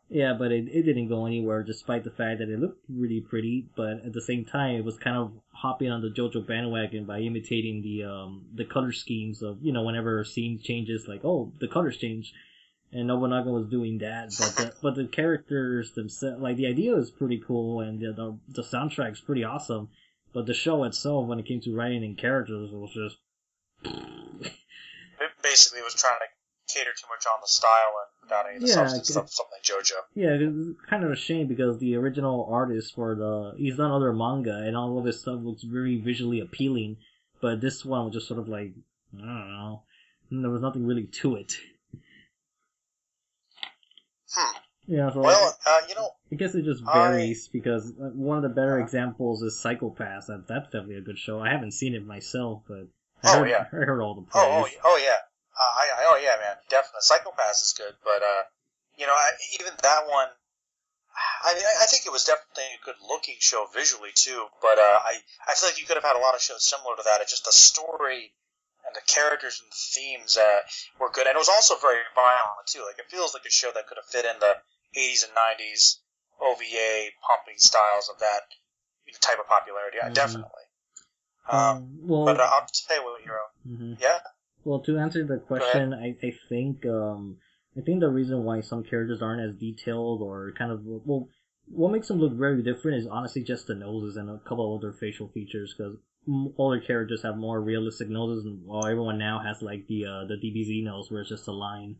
S2: Yeah, but it didn't go anywhere despite the fact that it looked really pretty, but at the same time it was kind of hopping on the JoJo bandwagon by imitating the color schemes of, whenever a scene changes, like, oh, the colors change. And Nobunaga was doing that, but the characters themselves, like, the idea is pretty cool, and the soundtrack's pretty awesome, but the show itself, when it came to writing and characters, was just...
S1: It basically was trying to cater too much on the style and without any of the substance stuff, something like JoJo.
S2: Yeah, it's kind of a shame because the original artist he's done other manga and all of his stuff looks very visually appealing, but this one was just sort of like, I don't know, there was nothing really to it. Yeah, so
S1: well,
S2: I guess it just varies because one of the better examples is Psycho-Pass. That's definitely a good show. I haven't seen it myself, but I heard all the praise.
S1: Oh yeah. Yeah, man, definitely. Psycho-Pass is good, but even that one, I think it was definitely a good-looking show visually too. But I feel like you could have had a lot of shows similar to that. It's just the story and the characters and the themes were good, and it was also very violent too. Like it feels like a show that could have fit in the 80s and 90s OVA pumping styles of that type of popularity. Mm-hmm. Definitely. But I'll tell you what, Hero. Mm-hmm. Yeah.
S2: Well, to answer the question, I think the reason why some characters aren't as detailed or kind of what makes them look very different is honestly just the noses and a couple of other facial features because older characters have more realistic noses, while everyone now has like the DBZ nose where it's just a line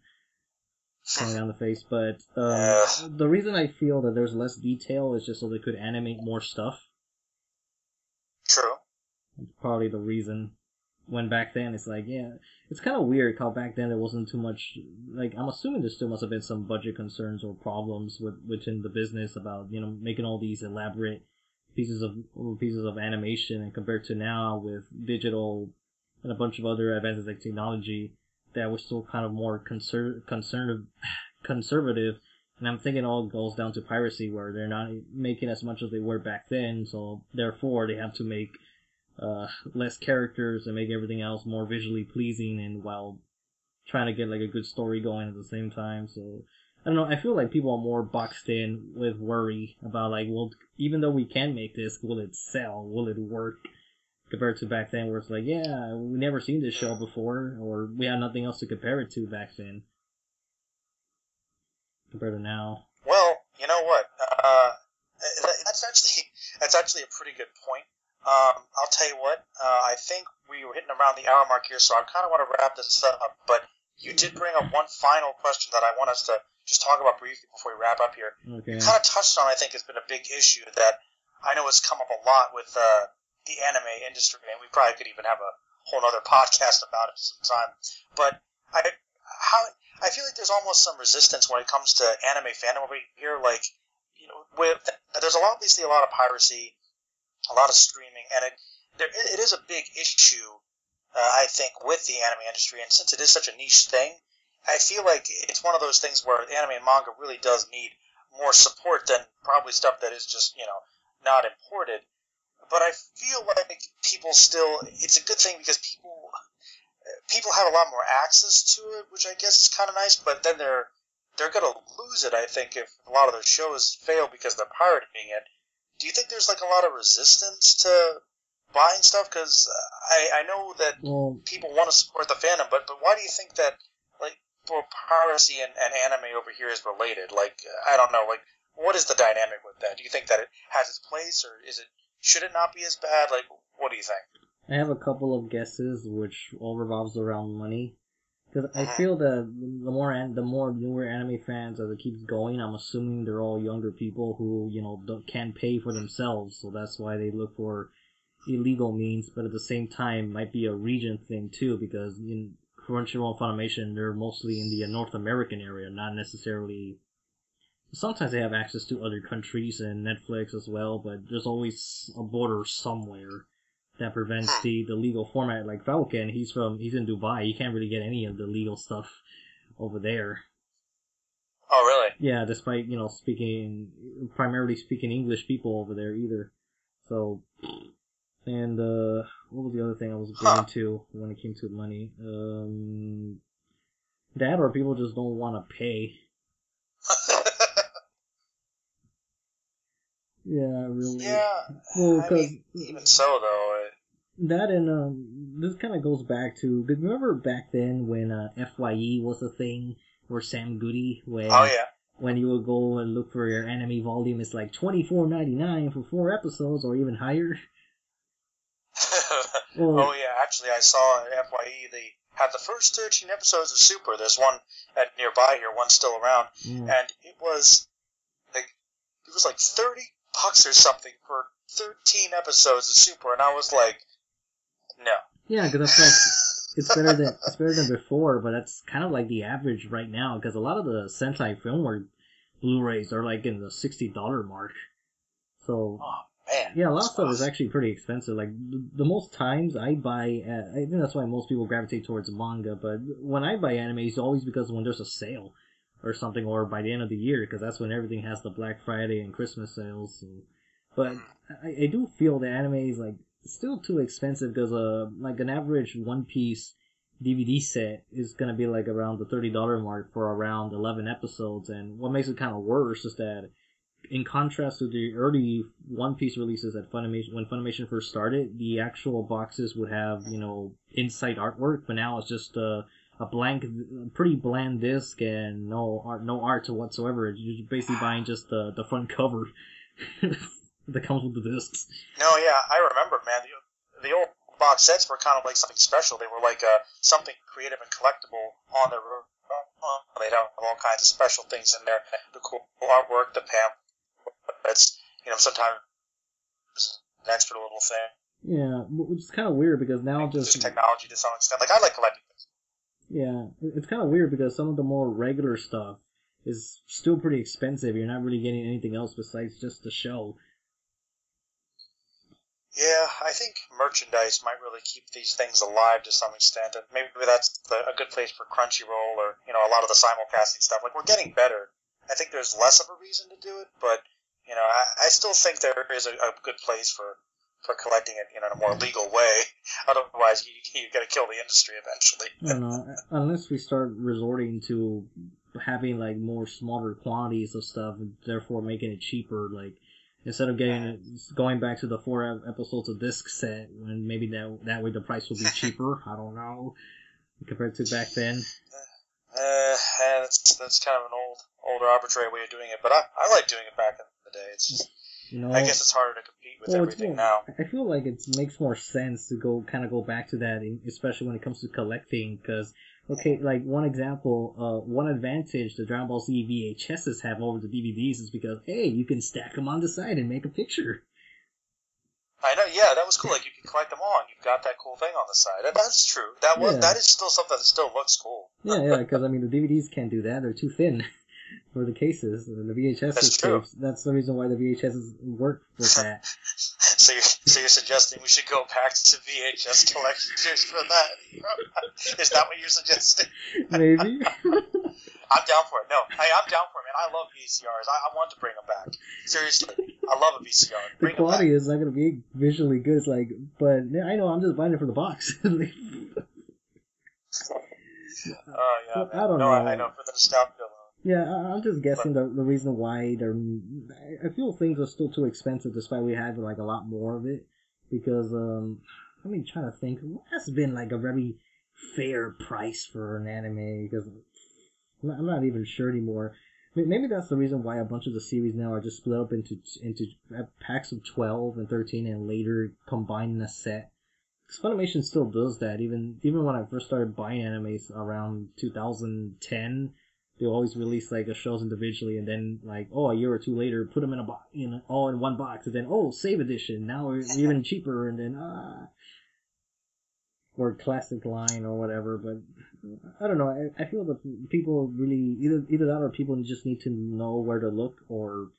S2: going down the face. But the reason I feel that there's less detail is just so they could animate more stuff.
S1: True.
S2: That's probably the reason. When back then, it's like, yeah, it's kind of weird how back then there wasn't too much, like, I'm assuming there still must have been some budget concerns or problems within the business about, making all these elaborate pieces of animation, and compared to now with digital and a bunch of other advances like technology, that was still kind of more conservative, and I'm thinking it all goes down to piracy, where they're not making as much as they were back then, so therefore they have to make less characters and make everything else more visually pleasing, and while trying to get like a good story going at the same time. So I don't know, I feel like people are more boxed in with worry about like, well, even though we can make this, will it sell? Will it work? Compared to back then where it's like, yeah, we never seen this show before, or we had nothing else to compare it to back then compared to now.
S1: Well, you know what? That's actually a pretty good point. I'll tell you what, I think we were hitting around the hour mark here, so I kind of want to wrap this up, but you did bring up one final question that I want us to just talk about briefly before we wrap up here. Okay. You kind of touched on, I think, has been a big issue that I know has come up a lot with the anime industry, and we probably could even have a whole other podcast about it sometime, but I feel like there's almost some resistance when it comes to anime fandom over here, like, there's obviously a lot of piracy, a lot of streaming, and it is a big issue, I think, with the anime industry. And since it is such a niche thing, I feel like it's one of those things where anime and manga really does need more support than probably stuff that is just, not imported. But I feel like people still, it's a good thing because people have a lot more access to it, which I guess is kind of nice. But then they're gonna lose it, I think, if a lot of their shows fail because they're pirating it. Do you think there's like a lot of resistance to buying stuff? Because I know that people want to support the fandom, but why do you think that like for piracy and anime over here is related? Like I don't know, like what is the dynamic with that? Do you think that it has its place, or should it not be as bad? Like what do you think?
S2: I have a couple of guesses, which all revolves around money. Because I feel that the more newer anime fans as it keeps going, I'm assuming they're all younger people who can't pay for themselves, so that's why they look for illegal means. But at the same time, might be a region thing too, because in Crunchyroll and Funimation, they're mostly in the North American area, not necessarily. Sometimes they have access to other countries and Netflix as well, but there's always a border somewhere that prevents the legal format. Like Falcon, he's in Dubai. You can't really get any of the legal stuff over there.
S1: Oh, really?
S2: Yeah, despite primarily speaking English people over there either. So, and what was the other thing I was getting to when it came to money? That or people just don't want to pay. Yeah, really.
S1: Yeah,
S2: well,
S1: I mean, even so, though.
S2: That and this kind of goes back to. Remember back then when FYE was a thing, or Sam Goody, when you would go and look for your anime volume, it's like $24.99 for 4 episodes, or even higher.
S1: Oh yeah, actually, I saw at FYE they had the first 13 episodes of Super. There's one nearby here, one still around, and it was like $30 or something for 13 episodes of Super, and I was like, no.
S2: Yeah, because that's like it's better than before, but that's kind of like the average right now. Because a lot of the Sentai Filmwork Blu-rays are like in the $60 mark. So yeah, a lot of stuff is actually pretty expensive. Like the most times I buy, I think that's why most people gravitate towards manga. But when I buy anime, it's always because when there's a sale or something, or by the end of the year, because that's when everything has the Black Friday and Christmas sales. But I do feel the anime is like still too expensive, because like an average One Piece DVD set is gonna be like around the $30 mark for around 11 episodes. And what makes it kind of worse is that, in contrast to the early One Piece releases at Funimation, when Funimation first started, the actual boxes would have inside artwork, but now it's just a blank, pretty bland disc and no art whatsoever. You're basically buying just the front cover that comes with the discs.
S1: No, yeah, I remember, man. The old box sets were kind of like something special. They were like something creative and collectible on their own. They'd have all kinds of special things in there. The cool artwork, the pamphlets, sometimes an extra little thing.
S2: Yeah, which is kind of weird because now just
S1: technology to some extent. Like I like collecting things.
S2: Yeah, it's kind of weird because some of the more regular stuff is still pretty expensive. You're not really getting anything else besides just the show.
S1: Yeah, I think merchandise might really keep these things alive to some extent, and maybe that's a good place for Crunchyroll or a lot of the simulcasting stuff. Like we're getting better. I think there's less of a reason to do it, but I still think there is a good place for collecting it in a more legal way. Otherwise, you got to kill the industry eventually.
S2: I don't know, unless we start resorting to having like more smaller quantities of stuff, and therefore making it cheaper. Like instead of going back to the 4 episodes of disc set, when maybe that way the price will be cheaper. I don't know, compared to back then.
S1: That's kind of an older arbitrary way of doing it, but I like doing it back in the day. It's just, I guess it's harder to compete with everything now.
S2: I feel like it makes more sense to go back to that, especially when it comes to collecting, because, okay, like one example, one advantage the Dragon Ball Z VHSs have over the DVDs is because, hey, you can stack them on the side and make a picture.
S1: I know, yeah, that was cool. Like, you can collect them all, and you've got that cool thing on the side. That's true. That is still something that still looks cool.
S2: Yeah, because, I mean, the DVDs can't do that. They're too thin for the cases. And the VHS tapes, that's the reason why the VHSs work with that.
S1: So you're suggesting we should go back to VHS collectors for that? Is that what you're suggesting?
S2: Maybe.
S1: I'm down for it. No, I'm down for it, man. I love VCRs. I want to bring them back. Seriously, I love a VCR.
S2: The quality is not going to be visually good. It's like, but I know I'm just buying it for the box.
S1: Oh yeah,
S2: well,
S1: man.
S2: I don't
S1: No,
S2: know.
S1: I know for the nostalgia alone.
S2: Yeah, I'm just guessing the reason why they're. I feel things are still too expensive, despite we have like a lot more of it. Because let me try to think. What has been like a very fair price for an anime? Because I'm not even sure anymore. Maybe that's the reason why a bunch of the series now are just split up into packs of 12 and 13, and later combined in a set. Because Funimation still does that. Even when I first started buying animes around 2010, they always release like the shows individually, and then like a year or two later, put them in a box, all in one box, and then save edition. Now it's even cheaper, and then or classic line or whatever. But I don't know. I feel that people really either that or people just need to know where to look or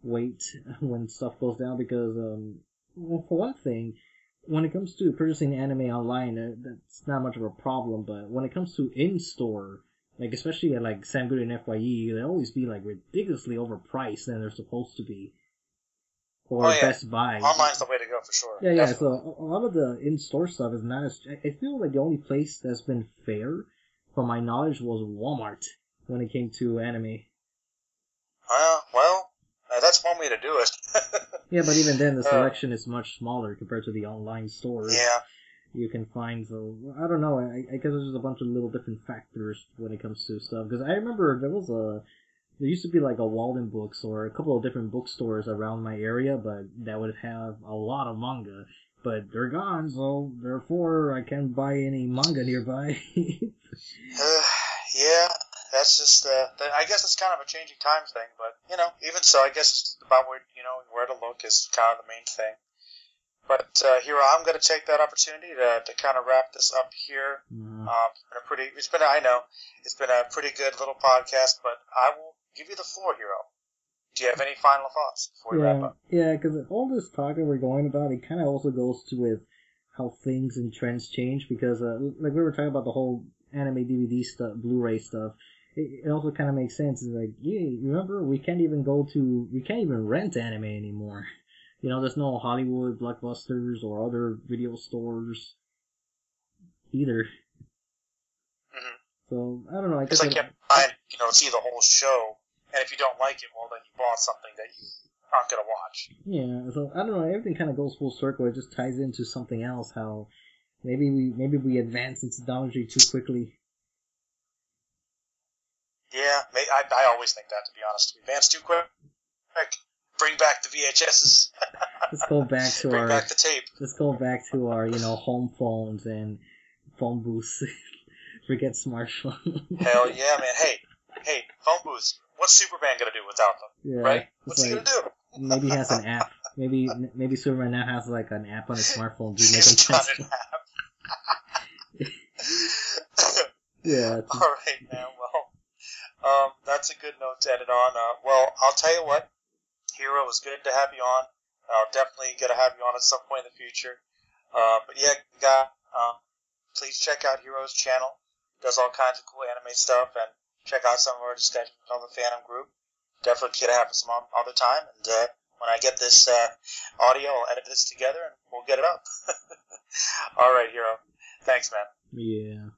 S2: wait when stuff goes down because well, for one thing, when it comes to purchasing anime online, that's not much of a problem. But when it comes to in-store, like especially at like Sam Goody and FYE, they always be like ridiculously overpriced than they're supposed to be. Or Best Buy.
S1: Online's the way to go for sure.
S2: Yeah, yeah. So a lot of the in-store stuff is not as. I feel like the only place that's been fair, from my knowledge, was Walmart when it came to anime.
S1: Well, that's one way to do it.
S2: Yeah, but even then, the selection is much smaller compared to the online stores.
S1: Yeah.
S2: You can find, so I don't know. I guess there's just a bunch of little different factors when it comes to stuff. Because I remember there used to be like a Walden Books or a couple of different bookstores around my area, but that would have a lot of manga. But they're gone, so therefore I can't buy any manga nearby.
S1: Yeah, that's just I guess it's kind of a changing times thing, but even so, I guess it's about where to look is kind of the main thing. But Hiro, I'm going to take that opportunity to kind of wrap this up here. It's been a pretty good little podcast, but I will give you the floor, Hiro. Do you have any final thoughts before we wrap up?
S2: Yeah, because all this talk that we're going about, it kind of also goes with how things and trends change. Because like we were talking about the whole anime DVD stuff, Blu-ray stuff. It also kind of makes sense. It's like, yeah, remember we can't even rent anime anymore. There's no Hollywood blockbusters or other video stores either.
S1: Mm-hmm.
S2: So I don't know. I guess
S1: it's like you can't see the whole show, and if you don't like it, well, then you bought something that you aren't gonna watch.
S2: Yeah. So I don't know. Everything kind of goes full circle. It just ties into something else. How maybe we advance in technology too quickly.
S1: Yeah, I always think that, to be honest. We advance too quick. Bring back the VHSs.
S2: Let's go back to
S1: Bring back the tape.
S2: Let's go back to our, home phones and phone booths. Forget smartphones.
S1: Hell yeah, man. Hey, phone booths. What's Superman gonna do without them?
S2: Yeah,
S1: right? What's he gonna do?
S2: Maybe he has an app. Maybe Superman now has like an app on his smartphone to make
S1: He's got an app.
S2: Yeah.
S1: All right, man. Well, that's a good note to end it on. Well, I'll tell you what. Hiro, it was good to have you on. I'll definitely get to have you on at some point in the future. But yeah, please check out Hiro's channel. Does all kinds of cool anime stuff, and check out some of our discussions on the fandom group. Definitely get to have some other time, and when I get this audio, I'll edit this together, and we'll get it up. All right, Hiro. Thanks, man.
S2: Yeah.